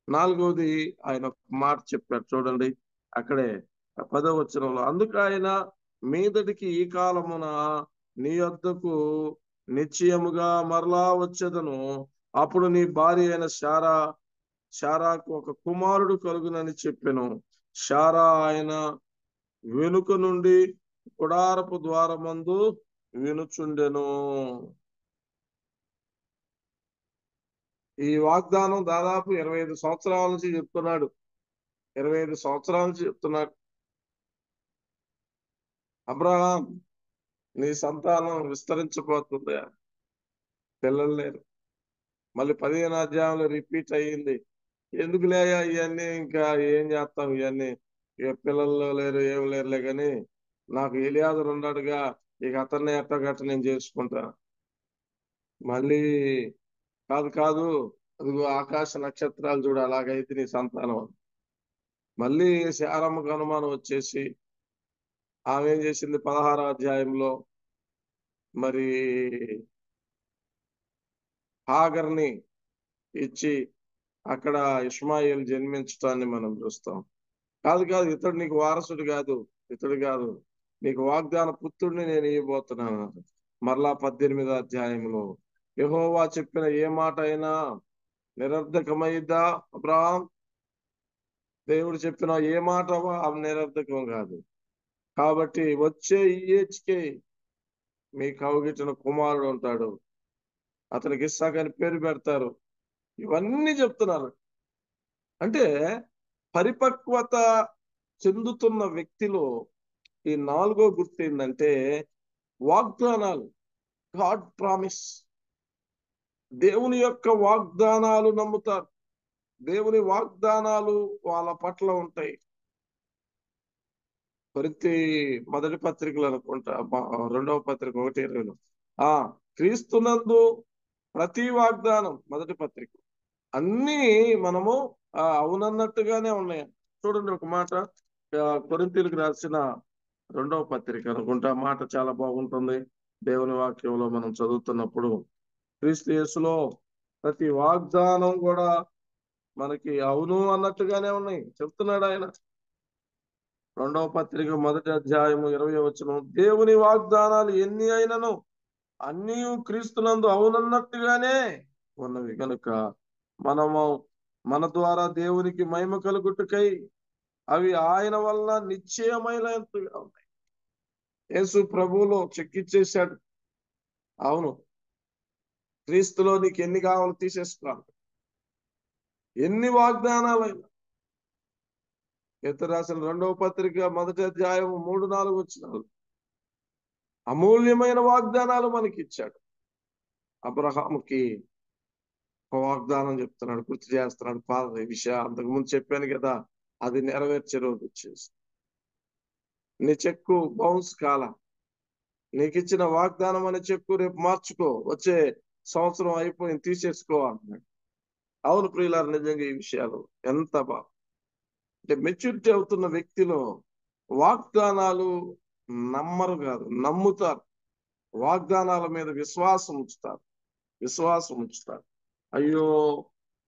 E: 4వది ఆయన మాట చెప్పాడు చూడండి అక్కడే 10వ వచనంలో, అందుకు ఆయన మీదటికి ఈ కాలమున నీ యొద్దకు నిశ్చయముగా మరలా వచ్చేదను, అప్పుడు నీ భార్య అయిన శారాకు ఒక కుమారుడు కలుగునని చెప్పెను. శారా ఆయన వెనుక నుండి గుడారపు ద్వారమందు వినుచుండెను. ఈ వాగ్దానం దాదాపు 25 సంవత్సరాల నుంచి చెప్తున్నాడు. 25 సంవత్సరాల నుంచి చెప్తున్నాడు. అబ్రహాం, నీ సంతానం విస్తరించబోతుంది, పిల్లలు లేరు. మళ్ళీ 15వ అధ్యాయంలో రిపీట్ అయ్యింది. ఎందుకులే ఇవన్నీ, ఇంకా ఏం చేస్తాం ఇవన్నీ, ఇక పిల్లలు లేరు ఏం లేరులే, కానీ నాకు ఎలియాజరు ఉన్నాడుగా, ఇక అతన్ని ఎట్టగట్ట నేను చేసుకుంటాను. మళ్ళీ కాదు అదిగో ఆకాశ నక్షత్రాలు చూడు, అలాగైతే నీ సంతానం. మళ్ళీ శారమ్మకు అనుమానం వచ్చేసి ఆమె ఏం చేసింది? 16వ అధ్యాయంలో మరి హాగర్ని ఇచ్చి అక్కడ ఇష్మాయేల్ జన్మించడాన్ని మనం చూస్తాం. కాదు ఇతడు నీకు వారసుడు కాదు, నీకు వాగ్దాన పుత్రుడిని నేను ఇవ్వబోతున్నాను. మరలా 18వ అధ్యాయంలో యెహోవా చెప్పిన ఏ మాట అయినా నిరర్ధకమైద్దా అబ్రహాం? దేవుడు చెప్పిన ఏ మాట నిరర్ధకం కాదు. కాబట్టి వచ్చే ఈహెచ్కే మీ కౌగిటిన కుమారుడు ఉంటాడు, అతనికి ఇస్సాకు అని పేరు పెడతారు. ఇవన్నీ చెప్తున్నారు. అంటే పరిపక్వత చెందుతున్న వ్యక్తిలో ఈ 4వ గుర్తు ఏంటంటే వాగ్దానాలు. God promise. దేవుని యొక్క వాగ్దానాలు నమ్ముతారు. దేవుని వాగ్దానాలు వాళ్ళ పట్ల ఉంటాయి. కొరింథీ మొదటి పత్రికలు అనుకుంటా, 2వ పత్రిక 1:20 క్రీస్తునందు ప్రతి వాగ్దానం, మొదటి పత్రిక అన్ని మనము అవునన్నట్టుగానే ఉన్నాయి. చూడండి ఒక మాట, కొరింథీయులకు రాసిన రెండవ పత్రిక అనుకుంటా మాట చాలా బాగుంటుంది. దేవుని వాక్యంలో మనం చదువుతున్నప్పుడు క్రీస్తు యేసులో ప్రతి వాగ్దానం కూడా మనకి అవును అన్నట్టుగానే ఉన్నాయి. చెప్తున్నాడు ఆయన. రెండవ పత్రిక 1వ అధ్యాయము 20వ వచనం, దేవుని వాగ్దానాలు ఎన్ని అయినను అన్నీ క్రీస్తునందు అవునన్నట్టుగానే ఉన్నవి కనుక మనము మన ద్వారా దేవునికి మహిమ కలుగుటకై అవి ఆయన వల్ల నిశ్చయమైనట్టుగా ఉన్నాయి. యేసు ప్రభువులో చెక్కిచ్చేశాడు. అవును, క్రీస్తులో నీకు ఎన్ని కావాలో తీసేసుకోవాలి. ఎన్ని వాగ్దానాలైనా. రాసిన 2వ పత్రిక 1వ అధ్యాయం 3-4 వచనాలు అమూల్యమైన వాగ్దానాలు మనకి ఇచ్చాడు. అబ్రహాముకి ఒక వాగ్దానం చెప్తున్నాడు, గుర్తు చేస్తున్నాడు. పాత విషయం అంతకుముందు చెప్పాను కదా, అది నెరవేర్చే రోజు వచ్చేసి నీ చెక్కు బౌన్స్ కాల, నీకు ఇచ్చిన వాగ్దానం అనే చెక్కు రేపు మార్చుకో, వచ్చే సంవత్సరం అయిపోయింది తీసేసుకో అంటున్నాడు. అవును ప్రియులారు, నిజంగా ఈ విషయాలు ఎంత బాగా అంటే మెచ్యూరిటీ అవుతున్న వ్యక్తిలో వాగ్దానాలు నమ్మరు కాదు, నమ్ముతారు. వాగ్దానాల మీద విశ్వాసం ఉంచుతారు. అయ్యో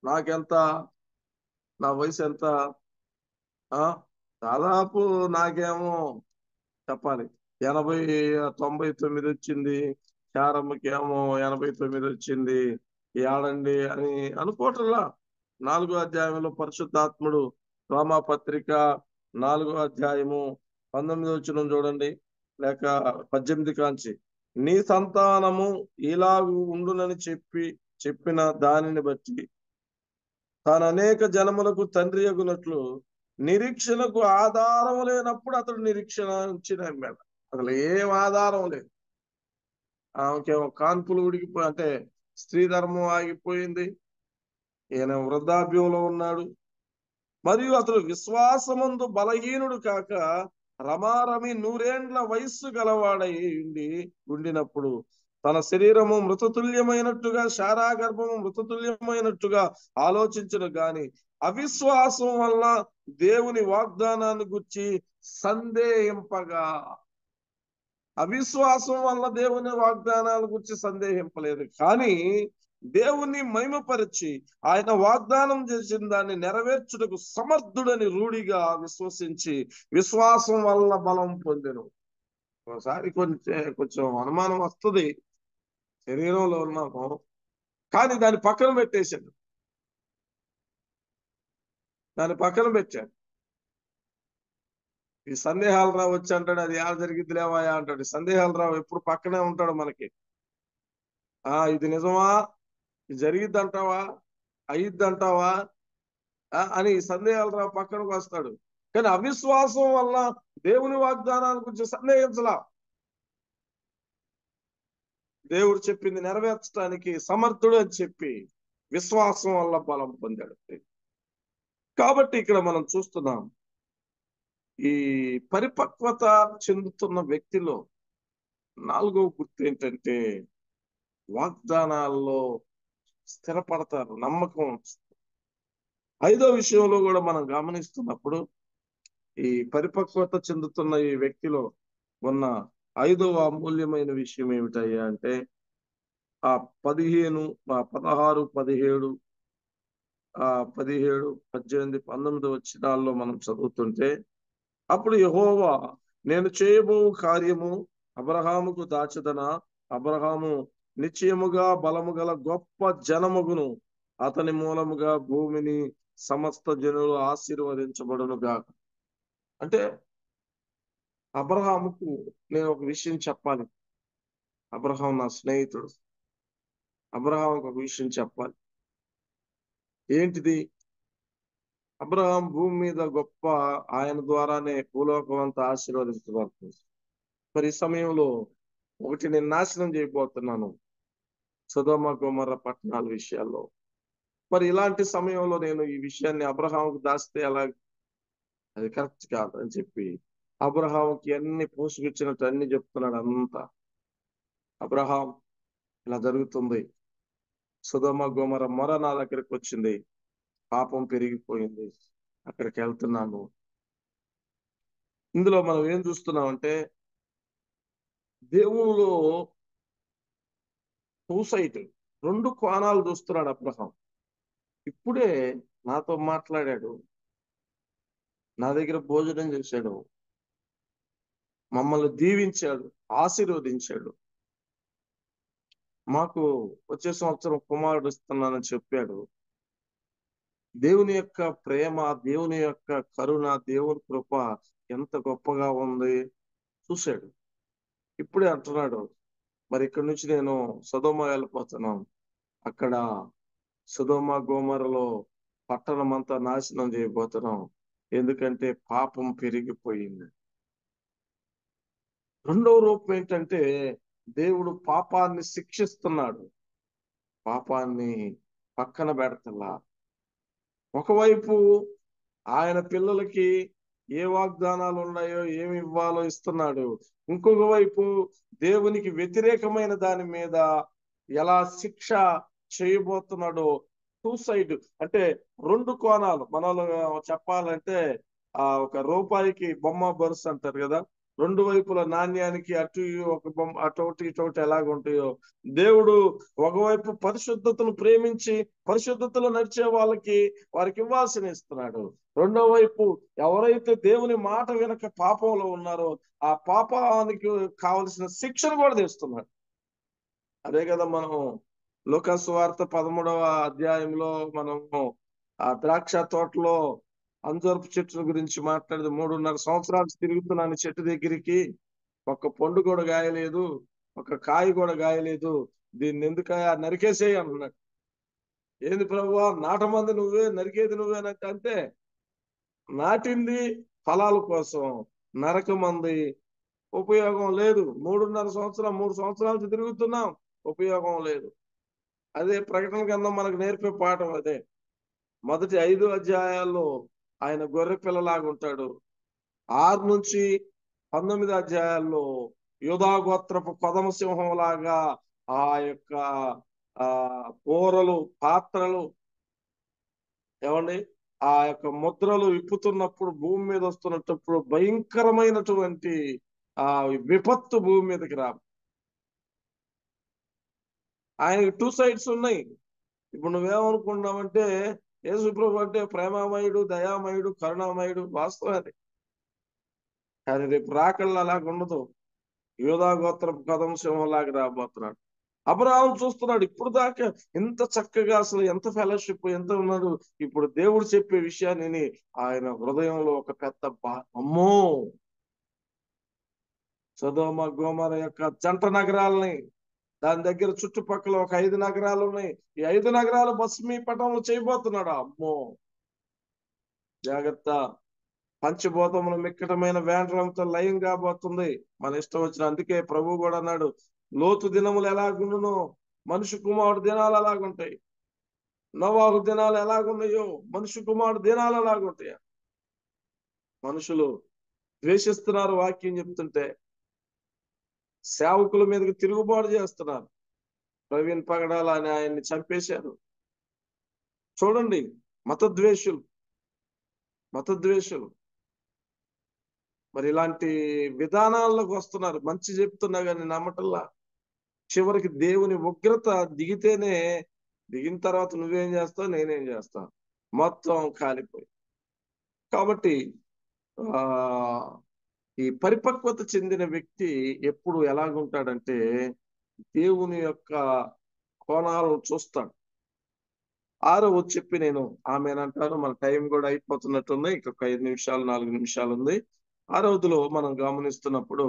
E: నాకెంత, నా వయసు ఎంత, దాదాపు నాకేమో చెప్పాలి 99 వచ్చింది, చారమ్మకి ఏమో 89 వచ్చింది, ఏడండి అని అనుకోవట్లా. 4వ అధ్యాయంలో పరిశుద్ధాత్ముడు రోమా పత్రిక 4వ అధ్యాయము 19వ వచనం చూడండి, లేక 18 కాంచి, నీ సంతానము ఇలాగు ఉండునని చెప్పిన దానిని బట్టి తాను అనేక జనములకు తండ్రి అగునట్లు నిరీక్షణకు ఆధారం లేనప్పుడు అతడు నిరీక్షణ నుంచి నమ్మాడు. అసలు ఏం ఆధారం లేదు. ఆమెకేమో కాన్పులు ఉడికిపోయి అంటే స్త్రీ ధర్మం ఆగిపోయింది, ఈయన వృద్ధాప్యంలో ఉన్నాడు. మరియు అతడు విశ్వాసమందు బలహీనుడు కాక రమారమి 100 వయస్సు గలవాడై ఉండినప్పుడు తన శరీరము మృతతుల్యమైనట్టుగా శారాగర్భము మృతతుల్యమైనట్టుగా ఆలోచించను గాని అవిశ్వాసం వల్ల దేవుని వాగ్దానాన్ని గురించి సందేహింపగా, అవిశ్వాసం వల్ల దేవుని వాగ్దానాల గురించి సందేహింపలేదు, కానీ దేవుని మహిమపరిచి ఆయన వాగ్దానం చేసిన దాన్ని నెరవేర్చుటకు సమర్థుడని రూఢిగా విశ్వసించి విశ్వాసం వల్ల బలం పొందెను. ఒకసారి కొంచెం అనుమానం వస్తుంది, శరీరంలో ఉన్నాము కానీ దాన్ని పక్కన పెట్టేశాడు. ఈ సందేహాలు రావు వచ్చి అంటాడు, అది ఎలా జరిగిద్ది లేవాయా అంటాడు. సందేహాలు రావు ఎప్పుడు పక్కనే ఉంటాడు మనకి. ఇది నిజమా, ఇది జరిగిద్ది అంటావా, అయ్యిద్ది అంటావా అని సందేహాలు రావు పక్కనకు వస్తాడు. కానీ అవిశ్వాసం వల్ల దేవుని వాగ్దానాల గురించి సందేహించలా. దేవుడు చెప్పింది నెరవేర్చడానికి సమర్థుడు అని చెప్పి విశ్వాసం వల్ల బలం పొందాడు. కాబట్టి ఇక్కడ మనం చూస్తున్నాం, ఈ పరిపక్వత చెందుతున్న వ్యక్తిలో 4వ గుర్తు ఏంటంటే వాగ్దానాల్లో స్థిరపడతారు, నమ్మకం. 5వ విషయంలో కూడా మనం గమనిస్తున్నప్పుడు ఈ పరిపక్వత చెందుతున్న ఈ వ్యక్తిలో ఉన్న 5వ అమూల్యమైన విషయం ఏమిటయ్యా అంటే ఆ 16, 17, 17, 18, 19 వచనాల్లో మనం చదువుతుంటే, అప్పుడు యెహోవా నేను చేయబో కార్యము అబ్రహాముకు దాచదన, అబ్రహాము నిశ్చయముగా బలము గల గొప్ప జనముగును, అతని మూలముగా భూమిని సమస్త జనులు ఆశీర్వదించబడునుగా. అంటే అబ్రహాముకు నేను ఒక విషయం చెప్పాలి. అబ్రహాం నా స్నేహితుడు. అబ్రహాంకు ఒక విషయం చెప్పాలి. ఏంటిది? అబ్రహాం భూమి మీద గొప్ప, ఆయన ద్వారానే భూలోకం అంతా ఆశీర్వదించబడుతుంది. మరి ఈ సమయంలో ఒకటి నేను నాశనం చేయబోతున్నాను, సొదొమ గొమొర్రా పట్టణాల విషయాల్లో. మరి ఇలాంటి సమయంలో నేను ఈ విషయాన్ని అబ్రహాంకు దాస్తే ఎలా, అది కరెక్ట్ కాదు అని చెప్పి అబ్రహాంకి అన్ని పోసుకొచ్చినట్టు అన్ని చెప్తున్నాడు. అంతా అబ్రహాం ఇలా జరుగుతుంది, సొదొమ గొమొర్రా మొర నా దగ్గరికి వచ్చింది, పాపం పెరిగిపోయింది, అక్కడికి వెళ్తున్నాను. ఇందులో మనం ఏం చూస్తున్నామంటే దేవునిలో టూ సైడ్, రెండు కోణాలు చూస్తున్నాడు అబ్రహాం. ఇప్పుడే నాతో మాట్లాడాడు, నా దగ్గర భోజనం చేశాడు, మమ్మల్ని దీవించాడు, ఆశీర్వదించాడు, మాకు వచ్చే సంవత్సరం కుమారుడు ఇస్తున్నానని చెప్పాడు. దేవుని యొక్క ప్రేమ, దేవుని యొక్క కరుణ, దేవుని కృప ఎంత గొప్పగా ఉంది చూశాడు. ఇప్పుడే అంటున్నాడు, మరి ఇక్కడి నుంచి నేను సొదొమ వెళ్ళిపోతున్నాను, అక్కడ సొదొమ గోమరలో పట్టణం అంతా నాశనం చేయబోతున్నాం, ఎందుకంటే పాపం పెరిగిపోయింది. రెండవ రూపం ఏంటంటే దేవుడు పాపాన్ని శిక్షిస్తున్నాడు, పాపాన్ని పక్కన పెడతలా. ఒకవైపు ఆయన పిల్లలకి ఏ వాగ్దానాలు ఉన్నాయో, ఏమి ఇవ్వాలో ఇస్తున్నాడు. ఇంకొక వైపు దేవునికి వ్యతిరేకమైన దాని మీద ఎలా శిక్ష చేయబోతున్నాడో. టూ సైడ్ అంటే రెండు కోణాలు. మనలో చెప్పాలంటే ఒక రూపాయికి బొమ్మ బరుసు అంటారు కదా, రెండు వైపుల నాణ్యానికి అటు ఒక బొమ్మ, అటోటి ఇటోటి ఎలాగుంటాయో, దేవుడు ఒకవైపు పరిశుద్ధతను ప్రేమించి పరిశుద్ధతలో నడిచే వారికి ఇవ్వాల్సిన ఇస్తున్నాడు. రెండో వైపు ఎవరైతే దేవుని మాట వెనక పాపంలో ఉన్నారో ఆ పాపానికి కావలసిన శిక్షను కూడా తెస్తున్నాడు. అదే కదా మనం లూకా సువార్త 13వ అధ్యాయంలో మనము ఆ ద్రాక్ష తోటలో అంజూరపు చెట్ల గురించి మాట్లాడేది. 3.5 సంవత్సరాలు తిరుగుతున్నాను చెట్టు దగ్గరికి, ఒక్క పండు కూడా గాయలేదు, ఒక కాయ కూడా గాయలేదు, దీన్ని ఎందుకయా నరికేసేయి అన్నాడు. ఏంది ప్రభువా, నాటమంది నువ్వే, నరికేది నువ్వేనంటే, నాటింది ఫలాల కోసం, నరకమంది ఉపయోగం లేదు. 3 సంవత్సరాలు తిరుగుతున్నాం, ఉపయోగం లేదు. అదే ప్రకటన గ్రంథం మనకు నేర్పే పాఠం అదే. మొదటి 5 అధ్యాయాల్లో ఆయన గొర్రె పిల్లలాగా ఉంటాడు. 6 నుంచి 19 అధ్యాయాల్లో యూదా గోత్రపు కొదమ సింహం లాగా ఆ యొక్క కూరలు, పాత్రలు, ఏమండి, ఆ యొక్క ముద్రలు విప్పుతున్నప్పుడు, భూమి మీద వస్తున్నప్పుడు భయంకరమైనటువంటి విపత్తు భూమి మీదకి రా. ఆయనకి టూ సైడ్స్ ఉన్నాయి. ఇప్పుడు నువ్వేమనుకున్నావంటే యేసుప్రభు అంటే ప్రేమామయుడు, దయామయుడు, కరుణామయుడు, వాస్తవం అది. కానీ రేపు రాకళ్ళు అలాగ ఉండదు. యూదా గోత్రపు కదం సింహంలాగా రాబోతున్నాడు. అబ్రహాం చూస్తున్నాడు, ఇప్పుడు దాకా ఎంత చక్కగా, అసలు ఎంత ఫెలోషిప్, ఎంత ఉన్నాడు. ఇప్పుడు దేవుడు చెప్పే విషయాన్ని ఆయన హృదయంలో ఒక పెద్ద అమ్మో, సొదొమ గోమర యొక్క జంట నగరాలని, దాని దగ్గర చుట్టుపక్కల ఒక 5 నగరాలు ఉన్నాయి, ఈ 5 నగరాలు భస్మీపటంలో చేయబోతున్నాడు. అమ్మో జాగ్రత్త, పంచభూతములు మిక్కటమైన వేండ్రంతో లయం కాబోతుంది. మన ఇష్టం వచ్చిన. అందుకే ప్రభు కూడా అన్నాడు, లోతు దినములు ఎలాగుండునో మనుషు కుమారుడు దినాలు అలాగుంటాయి, నోవాహు దినాలు ఎలాగున్నాయో మనుషు కుమారుడు దినాలు అలాగుంటాయి. మనుషులు ద్వేషిస్తున్నారు వాక్యం చెప్తుంటే, సేవకుల మీదకి తిరుగుబాటు చేస్తున్నారు. ప్రవీణ్ పగడాల అని ఆయన్ని చంపేశారు. చూడండి, మతద్వేషులు. మరి ఇలాంటి విధానాల్లోకి వస్తున్నారు. మంచి చెప్తున్నా కానీ నమ్మటల్లా. చివరికి దేవుని ఉగ్రత దిగిన తర్వాత నువ్వేం చేస్తావు, నేనేం చేస్తాను, మొత్తం కాలిపోయి. కాబట్టి ఈ పరిపక్వత చెందిన వ్యక్తి ఎప్పుడు ఎలాగుంటాడంటే దేవుని యొక్క కోణాలను చూస్తాడు. 6వ చెప్పి నేను ఆమెనంటాను. మన టైం కూడా అయిపోతున్నట్టుంది, ఇంకొక 5 నిమిషాలు 4 నిమిషాలు ఉంది. 6వదిలో మనం గమనిస్తున్నప్పుడు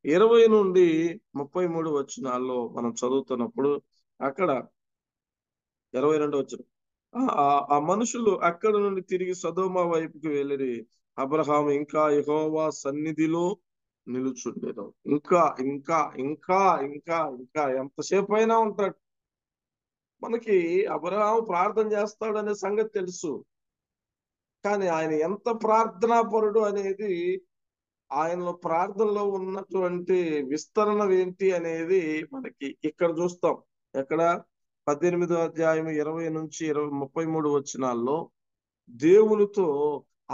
E: 20 నుండి 33 వచనాల్లో మనం చదువుతున్నప్పుడు అక్కడ 22 వచనం, ఆ మనుషులు అక్కడ నుండి తిరిగి సొదొమ వైపుకి వెళ్ళి అబ్రహాము ఇంకా యెహోవా సన్నిధిలో నిలుచుండెను. ఇంకా ఇంకా ఇంకా ఇంకా ఇంకా ఎంతసేపు అయినా ఉంటాడు. మనకి అబ్రహాము ప్రార్థన చేస్తాడనే సంగతి తెలుసు, కానీ ఆయన ఎంత ప్రార్థనాపరుడు అనేది, ఆయనలో ప్రార్థనలో ఉన్నటువంటి విస్తరణ ఏంటి అనేది మనకి ఇక్కడ చూస్తాం. ఎక్కడ 18వ అధ్యాయం 20 నుంచి 33 వచనాల్లో దేవునితో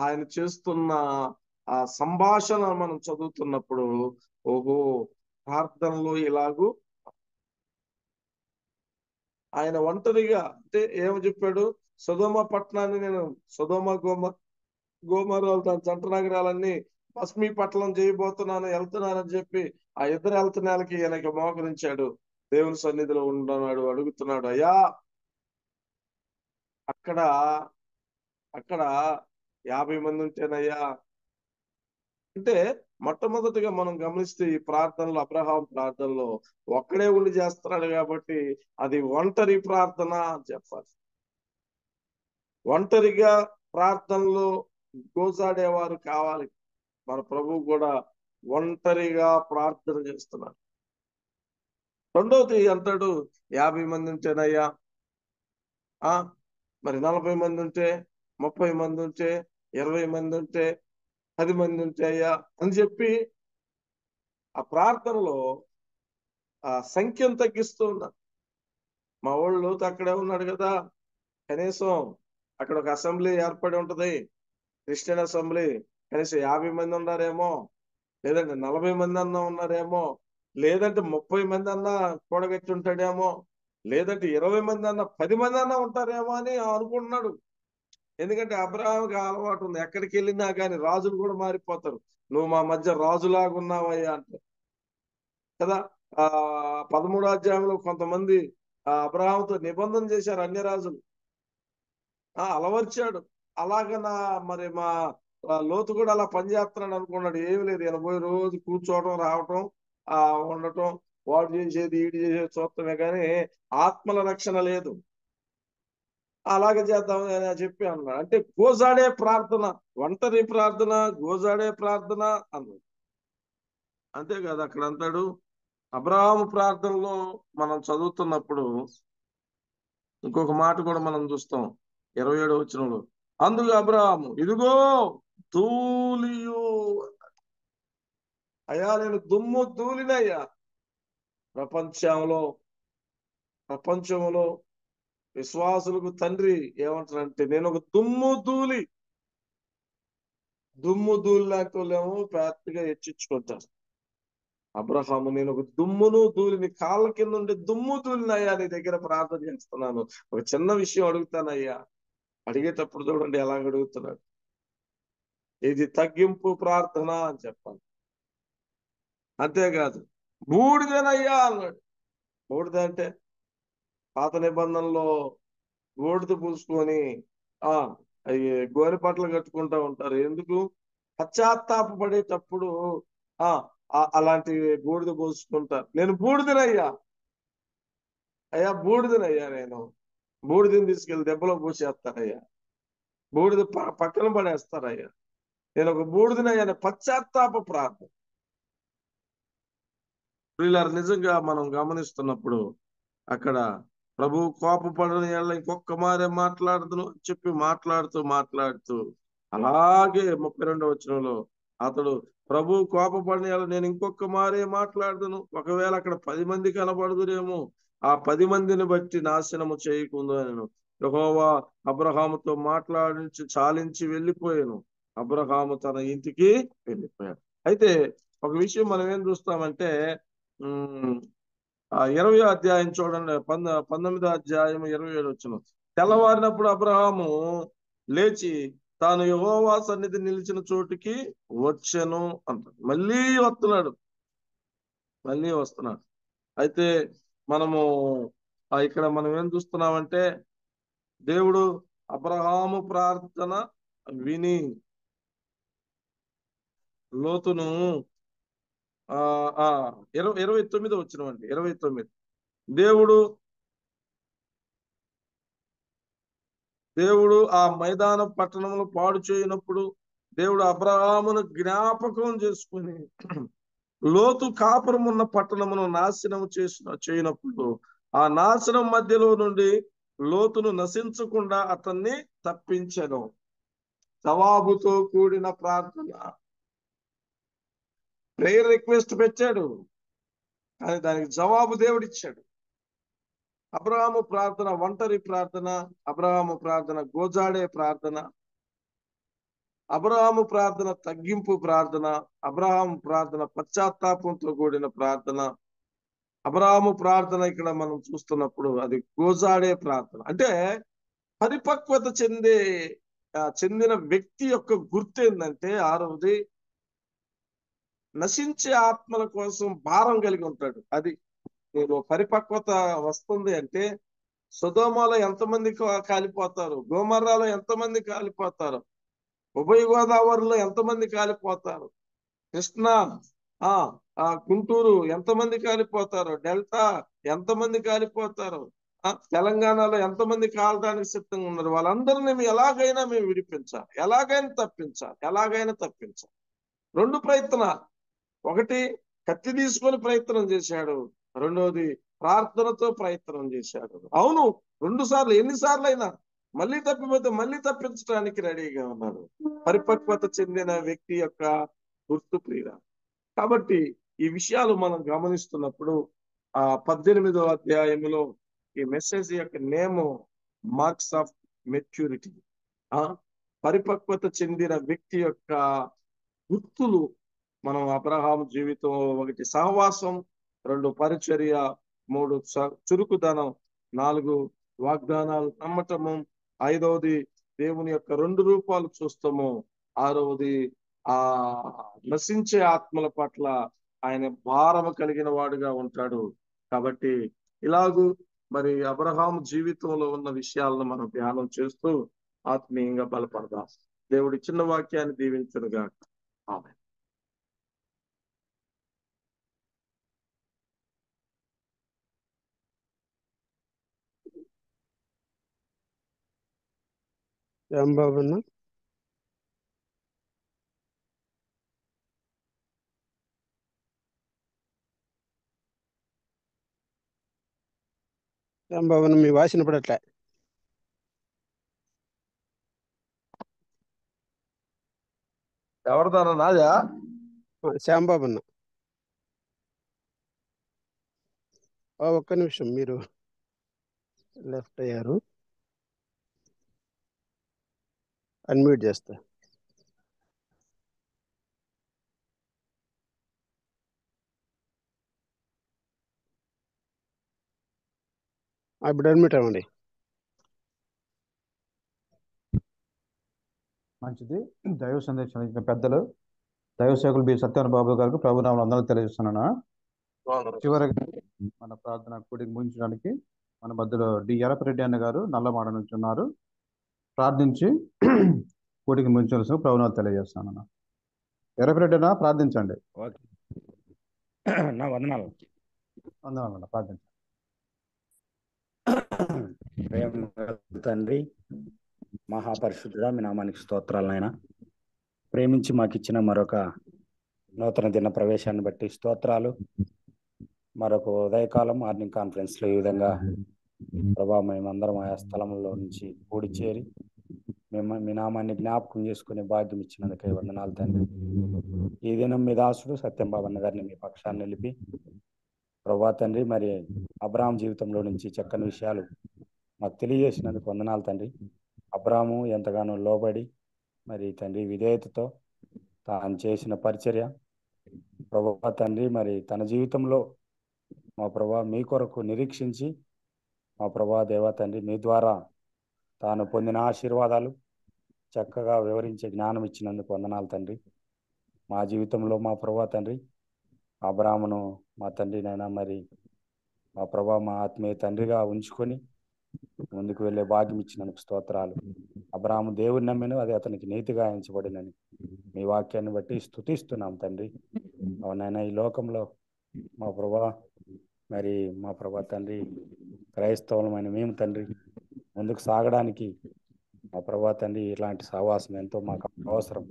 E: ఆయన చేస్తున్న ఆ సంభాషణ మనం చదువుతున్నప్పుడు ఓహో ప్రార్థనలో ఇలాగూ ఆయన ఒంటరిగా అంటే ఏమని చెప్పాడు, సొదొమ పట్టణాన్ని నేను సొదొమ గోమరాలు దాని జంట నగరాలన్నీ భస్మీపట్నం చేయబోతున్నాను, వెళ్తున్నానని చెప్పి ఆ ఇద్దరు వెళ్తున్నాళ్ళకి ఈయనకి మోకరించాడు. దేవుని సన్నిధిలో ఉన్నాడు, అడుగుతున్నాడు, అయ్యా అక్కడ అక్కడ 50 మంది ఉంటేనయ్యా. అంటే మొట్టమొదటిగా మనం గమనిస్తే ఈ ప్రార్థనలో, అబ్రహాం ప్రార్థనలో ఒక్కడే ఉండి చేస్తున్నాడు కాబట్టి అది ఒంటరి ప్రార్థన అని చెప్పాలి. ఒంటరిగా ప్రార్థనలో గోజాడేవారు కావాలి. మన ప్రభువు కూడా ఒంటరిగా ప్రార్థన చేస్తున్నాడు. రెండవది అంటాడు 50 మంది ఉంటేనయ్యా, మరి 40 మంది ఉంటే, 30 మంది ఉంటే, 20 మంది ఉంటే, 10 మంది ఉంటే అయ్యా అని చెప్పి ఆ ప్రార్థనలో ఆ సంఖ్యను తగ్గిస్తూ ఉన్నారు. మా వాళ్ళు అక్కడే ఉన్నాడు కదా, కనీసం అక్కడ ఒక అసెంబ్లీ ఏర్పడి ఉంటది, క్రిస్టియన్ అసెంబ్లీ, కనీసం 50 మంది ఉన్నారేమో, లేదంటే 40 మంది అన్నా ఉన్నారేమో, లేదంటే 30 మంది అన్నా కూడగట్టి ఉంటాడేమో, లేదంటే 20 మంది అన్నా 10 మంది అన్నా ఉంటారేమో అని అనుకుంటున్నాడు. ఎందుకంటే అబ్రహాంకి అలవాటు ఉంది, ఎక్కడికి వెళ్ళినా కానీ రాజులు కూడా మారిపోతారు. నువ్వు మా మధ్య రాజులాగా ఉన్నావయ్యా అంటే కదా. 13వ అధ్యాయంలో కొంతమంది అబ్రహాంతో నిబంధన చేశారు అన్య రాజులు, అలవర్చాడు. అలాగ మరి మా లోతు కూడా అలా పనిచేస్తున్నాడు అనుకున్నాడు. ఏమి లేదు, ఈయన పోయి రోజు కూర్చోవడం, రావటం, ఉండటం, వాడు చేసేది ఈడు చేసేది చూడటమే కానీ ఆత్మల రక్షణ లేదు. అలాగే చేద్దాం అని చెప్పి అన్నాడు. అంటే గోజాడే ప్రార్థన, ఒంటరి ప్రార్థన, గోజాడే ప్రార్థన అన్నాడు. అంతేకాదు అక్కడ అంటాడు, అబ్రహాము ప్రార్థనలో మనం చదువుతున్నప్పుడు ఇంకొక మాట కూడా మనం చూస్తాం 27వ వచనంలో. అందుకు అబ్రహాము, ఇదిగో ధూళియు, అయ్యా నేను దుమ్ము ధూళినయ్యా. ప్రపంచంలో విశ్వాసులకు తండ్రి ఏమంటారంటే, నేను ఒక దుమ్ము ధూళి లాంటి వాళ్ళేమో పెద్దగా హెచ్చించుకుంటారు. అబ్రహాము, నేను ఒక దుమ్మును ధూళిని, కాళ్ళ కింద ఉండే దుమ్ము ధూళినయ్యా, నీ దగ్గర ప్రార్థన చేస్తున్నాను, ఒక చిన్న విషయం అడుగుతానయ్యా. అడిగేటప్పుడు చూడండి ఎలాగ అడుగుతున్నాడు, ఇది తగ్గింపు ప్రార్థన అని చెప్పాలి. అంతేకాదు బూడిదనయ్యా అన్నాడు. బూడిద అంటే పాత నిబంధనలో బూడిద పూసుకొని అవి గోనె పట్టలు కట్టుకుంటా ఉంటారు. ఎందుకు? పశ్చాత్తాపడేటప్పుడు అలాంటి బూడిద పోసుకుంటారు. నేను బూడిదనయ్యా, బూడిదనయ్యా, నేను బూడిదని తీసుకెళ్లి దెబ్బలో పూసేస్తానయ్యా, బూడిద పక్కన పడేస్తారయ్యా, నేను ఒక బూడిదనయ్యా. పశ్చాత్తాప ప్రార్థన. వీళ్ళారు నిజంగా మనం గమనిస్తున్నప్పుడు అక్కడ ప్రభు కోపపడని వాళ్ళ ఇంకొక మారే మాట్లాడుతును చెప్పి మాట్లాడుతూ అలాగే 32వ వచనంలో అతడు ప్రభు కోపపడిన వాళ్ళ నేను ఇంకొక మారే మాట్లాడుతును, ఒకవేళ అక్కడ 10 మంది కనబడుదురేమో, ఆ 10 మందిని బట్టి నాశనము చేయకుందు నేను యెహోవా అబ్రహాముతో మాట్లాడించి చాలించి వెళ్ళిపోయాను. అబ్రహాము తన ఇంటికి వెళ్ళిపోయాడు. అయితే ఒక విషయం మనం ఏం చూస్తామంటే 20వ అధ్యాయం చూడండి, 19వ అధ్యాయం 27వ వచనం. తెల్లవారినప్పుడు అబ్రహాము లేచి తాను యెహోవా సన్నిధి నిలిచిన చోటుకి వచ్చెను అంటాడు. మళ్ళీ వస్తున్నాడు. అయితే మనము ఇక్కడ మనం ఏం చూస్తున్నామంటే, దేవుడు అబ్రహాము ప్రార్థన విని లోతును 29వ వచనం అండి, 29. దేవుడు ఆ మైదాన పట్టణంలో పాడు చేయనప్పుడు దేవుడు అబ్రహామును జ్ఞాపకం చేసుకుని లోతు కాపురం ఉన్న పట్టణమును నాశనం చేయనప్పుడు ఆ నాశనం మధ్యలో నుండి లోతును నశించకుండా అతన్ని తప్పించెను. జవాబుతో కూడిన ప్రార్థన, ప్రేయర్ రిక్వెస్ట్ పెట్టాడు, కానీ దానికి జవాబు దేవుడిచ్చాడు. అబ్రహాము ప్రార్థన ఒంటరి ప్రార్థన, అబ్రహాము ప్రార్థన గోజాడే ప్రార్థన. అబ్రహాము ప్రార్థన తగ్గింపు ప్రార్థన, అబ్రహాము ప్రార్థన పశ్చాత్తాపంతో కూడిన ప్రార్థన, అబ్రహాము ప్రార్థన ఇక్కడ మనం చూస్తున్నప్పుడు అది గోజాడే ప్రార్థన. అంటే పరిపక్వత చెందిన వ్యక్తి యొక్క గుర్తు ఏంటంటే, ఆరవది నశించే ఆత్మల కోసం భారం కలిగి ఉంటాడు. అది నేను పరిపక్వత వస్తుంది అంటే, సొదొమలో ఎంతమంది కాలిపోతారు, గోమర్రాలో ఎంతమంది కాలిపోతారు, ఉభయ గోదావరిలో ఎంతమంది కాలిపోతారు, కృష్ణా గుంటూరు ఎంతమంది కాలిపోతారు, డెల్టా ఎంతమంది కాలిపోతారు, తెలంగాణలో ఎంతమంది కాలడానికి సిద్ధంగా ఉన్నారు. వాళ్ళందరినీ ఎలాగైనా మేము విడిపించాలి, ఎలాగైనా తప్పించాలి. రెండు ప్రయత్నాలు. ఒకటి కత్తి తీసుకొని ప్రయత్నం చేశాడు, రెండోది ప్రార్థనతో ప్రయత్నం చేశాడు. అవును, 2 సార్లు, ఎన్నిసార్లు అయినా మళ్ళీ తప్పిపోతే మళ్ళీ తప్పించడానికి రెడీగా ఉన్నాడు. పరిపక్వత చెందిన వ్యక్తి యొక్క గుర్తు ప్రియుల. కాబట్టి ఈ విషయాలు మనం గమనిస్తున్నప్పుడు 18వ అధ్యాయంలో ఈ మెసేజ్ యొక్క నేమ్ మార్క్స్ ఆఫ్ మెచ్యూరిటీ, పరిపక్వత చెందిన వ్యక్తి యొక్క గుర్తులు మనం అబ్రహాము జీవితం, 1 సహవాసం, 2 పరిచర్య, 3 చురుకుదనం, 4 వాగ్దానాలు నమ్మటము, 5వది దేవుని యొక్క 2 రూపాలు చూస్తాము, 6వది నశించే ఆత్మల పట్ల ఆయన భారము కలిగిన వాడుగా ఉంటాడు. కాబట్టి ఇలాగూ మరి అబ్రహాము జీవితంలో ఉన్న విషయాలను మనం ధ్యానం చేస్తూ ఆత్మీయంగా బలపడదాం. దేవుడి చిన్న వాక్యాన్ని దీవించునుగా. ఆమేన్.
C: రాంబాబు అన్న, రాంబాబు అన్న, మీ వాసన పడట్లే.
E: ఎవరిదానా? నాదా?
C: శ్యాంబాబు అన్న, ఒక్క నిమిషం, మీరు లెఫ్ట్ అయ్యారు, అన్మ్యూట్ చేస్తా. ఇప్పుడు అన్మ్యూట్ అవ్వండి.
A: మంచిది. దైవ సందేశం ఇచ్చిన పెద్దలు దైవ సేవకులు బి సత్యనారాయణ బాబు గారికి ప్రభునామములు అందరూ తెలియజేస్తున్నాను. చివరిగా మన ప్రార్థన కూడికి ముగించడానికి మన మధ్యలో డి ఎరపరెడ్డి అన్న గారు నల్లమాడ నుంచి ఉన్నారు. ప్రార్థించి కూడికి ముగించవలసిన ప్రభునామములు తెలియజేస్తున్నాను. ఎరపరెడ్డి అన్న ప్రార్థించండి.
F: నా వందనాలు.
A: ప్రార్థించండి.
F: తండ్రి మహాపరిశుద్ధుడా, మీ నామానికి స్తోత్రాలు నాయన. ప్రేమించి మాకు ఇచ్చిన మరొక నూతన దిన ప్రవేశాన్ని బట్టి స్తోత్రాలు. మరొక ఉదయకాలం మార్నింగ్ కాన్ఫరెన్స్ లో ఈ విధంగా ప్రభా మేమందరం ఆయా స్థలంలో నుంచి కూడి చేరి మేము మీ నామాన్ని జ్ఞాపకం చేసుకునే భాగ్యం ఇచ్చినందుకే వందనాలు తండ్రి. ఈ దినం మీ దాసుడు సత్యం బాబన్న గారిని మీ పక్షాన్ని నిలిపి ప్రభా తండ్రి, మరి అబ్రహాం జీవితంలో నుంచి చక్కని విషయాలు మాకు తెలియజేసినందుకు వందనాలు తండ్రి. అబ్రహాము ఎంతగానో లోబడి మరి తండ్రి విధేయతతో తాను చేసిన పరిచర్య ప్రభా తండ్రి, మరి తన జీవితంలో మా ప్రభా మీ కొరకు నిరీక్షించి మా ప్రభా దేవా తండ్రి మీ ద్వారా తాను పొందిన ఆశీర్వాదాలు చక్కగా వివరించే జ్ఞానం ఇచ్చినందుకు వందనాలు తండ్రి. మా జీవితంలో మా ప్రభా తండ్రి అబ్రహామును మా తండ్రి నైనా మరి మా ప్రభా మా ఆత్మీయ తండ్రిగా ఉంచుకొని ముందుకు వెళ్ళే భాగ్యం ఇచ్చినందుకు స్తోత్రాలు. అబ్రహాము దేవుని నమ్మిన, అది అతనికి నీతిగా ఎంచబడినని మీ వాక్యాన్ని బట్టి స్తుతిస్తున్నాం తండ్రి. అవునైనా ఈ లోకంలో మా ప్రభా మరి మా ప్రభా తండ్రి క్రైస్తవులమైన మేము తండ్రి ముందుకు సాగడానికి మా ప్రభా తండ్రి ఇలాంటి సహవాసం ఎంతో మాకు అవసరం.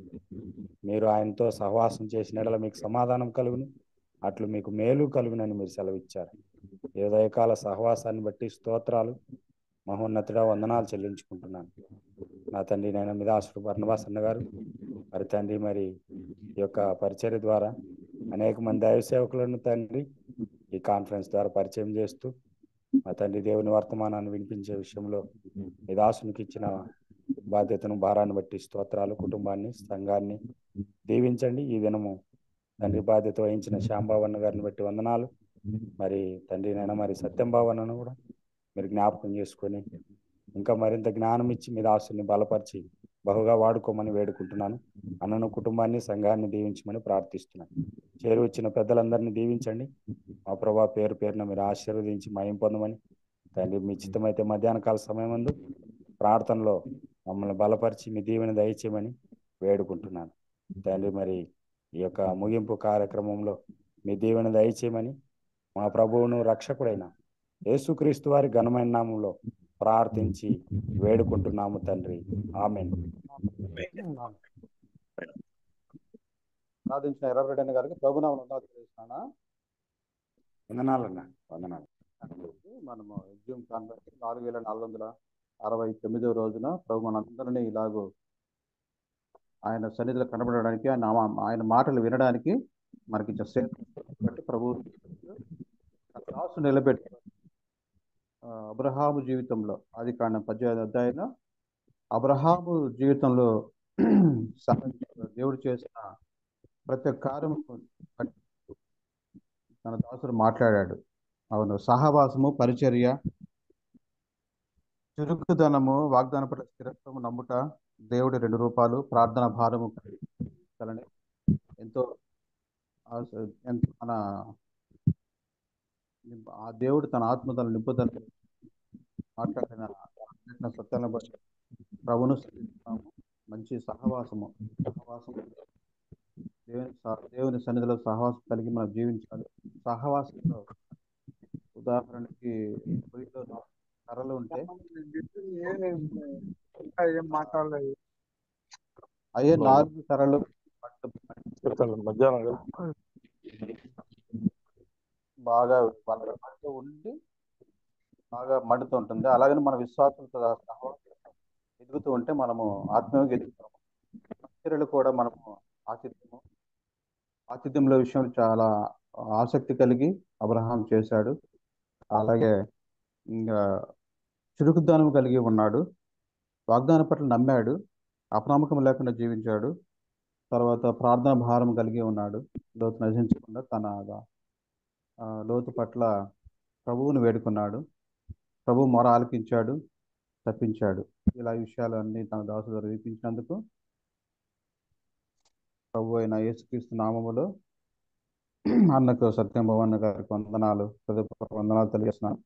F: మీరు ఆయనతో సహవాసం చేసిన యెడల మీకు సమాధానం కలుగును, అట్లు మీకు మేలు కలుగునని మీరు సెలవిచ్చారు. ఈ ఉదయకాల సహవాసాన్ని బట్టి స్తోత్రాలు. మహోన్నతుడా వందనాలు చెల్లించుకుంటున్నాను. నా తండ్రి నేను మిదాసుడు బర్నబాస్ అన్న గారు మరి తండ్రి మరి ఈ యొక్క పరిచర్య ద్వారా అనేక మంది దైవ సేవకులను తండ్రి ఈ కాన్ఫరెన్స్ ద్వారా పరిచయం చేస్తూ మా తండ్రి దేవుని వర్తమానాన్ని వినిపించే విషయంలో మీ దాసునికి ఇచ్చిన బాధ్యతను భారాన్ని బట్టి స్తోత్రాలు. కుటుంబాన్ని సంఘాన్ని దీవించండి. ఈ దినము తండ్రి బాధ్యత వహించిన శ్యాంబాబన్న గారిని బట్టి వందనాలు. మరి తండ్రి నైనా మరి సత్యం బావన్నను కూడా మీరు జ్ఞాపకం చేసుకొని ఇంకా మరింత జ్ఞానం ఇచ్చి మీ దాసుని బలపరిచి బహుగా వాడుకోమని వేడుకుంటున్నాను. అన్నను కుటుంబాన్ని సంఘాన్ని దీవించమని ప్రార్థిస్తున్నాను. చేరి వచ్చిన పెద్దలందరినీ దీవించండి. మా ప్రభా పేరు పేరున మీరు ఆశీర్వదించి మయం పొందమని తండ్రి మీ చిత్తమైతే మధ్యాహ్న కాల సమయం ముందు ప్రార్థనలో మమ్మల్ని బలపరిచి మీ దీవెన దయచేయమని వేడుకుంటున్నాను. తండ్రి మరి ఈ యొక్క ముగింపు కార్యక్రమంలో మీ దీవెన దయచేయమని మా ప్రభువును రక్షకుడైన యేసుక్రీస్తు వారి ఘనమైన నామంలో ప్రార్థించి వేడుకుంటున్నాము తండ్రి. ఆమేన్.
A: ప్రార్థించిన ఎర్రరెడ్డి గారికి ప్రభునామం తెలియజేస్తున్నానా.
F: వందనాలన్నా, వందనాలు.
A: మనము జూమ్ కాన్ఫరెన్స్ 4469 రోజున ప్రభు మనందరినీ ఇలాగూ ఆయన సన్నిధిలో కనబడడానికి ఆయన మాటలు వినడానికి మనకి బట్టి ప్రభు దాసు నిలబెట్టి అబ్రహాము జీవితంలో ఆదికాండం 18వ అధ్యాయంలో అబ్రహాము జీవితంలో దేవుడు చేసిన ప్రతి ఒక్క కార్యము తన దాసుడు మాట్లాడాడు. అవును, సహవాసము, పరిచర్య, చురుకుదనము, వాగ్దాన పట్ల స్థిరత్వము, నమ్ముట, దేవుడి 2 రూపాలు, ప్రార్థన భారము ఎంతో మన ఆ దేవుడు తన ఆత్మతల నింపుదల మాట్లాడిన సత్యాలను బట్టి ప్రభును మంచి సహవాసము దేవుని సన్నిధిలో సహవాసం కలిగి మనం జీవించాలి. సహవాసంలో ఉదాహరణకి పొయ్యిలో 4 కర్రలు ఉంటే అయ్యే 4 కర్రలు బాగా ఉండి బాగా మండుతూ ఉంటుంది. అలాగని మన విశ్వాసంతో సహవాసం ఎదుగుతూ ఉంటే మనము ఆత్మీయంగా ఎదుగుతాము. పరిచర్యలు కూడా మనము ఆతిథ్యంలో విషయంలో చాలా ఆసక్తి కలిగి అబ్రహాం చేశాడు. అలాగే ఇంకా చురుకుదనం కలిగి ఉన్నాడు. వాగ్దానం పట్ల నమ్మాడు. అపనమ్మకం లేకుండా జీవించాడు. తర్వాత ప్రార్థన భారం కలిగి ఉన్నాడు. లోతు నశించకుండా తన లోతు పట్ల ప్రభువును వేడుకున్నాడు. ప్రభు మొర ఆలకించాడు, తప్పించాడు. ఇలా విషయాలన్నీ తన దాసు ద్వారా వినిపించినందుకు ప్రభు అయిన యేసుక్రీస్తు నామములో అన్నకు సత్యం భవన్ గారికి వందనాలు తెలియజేస్తున్నాను.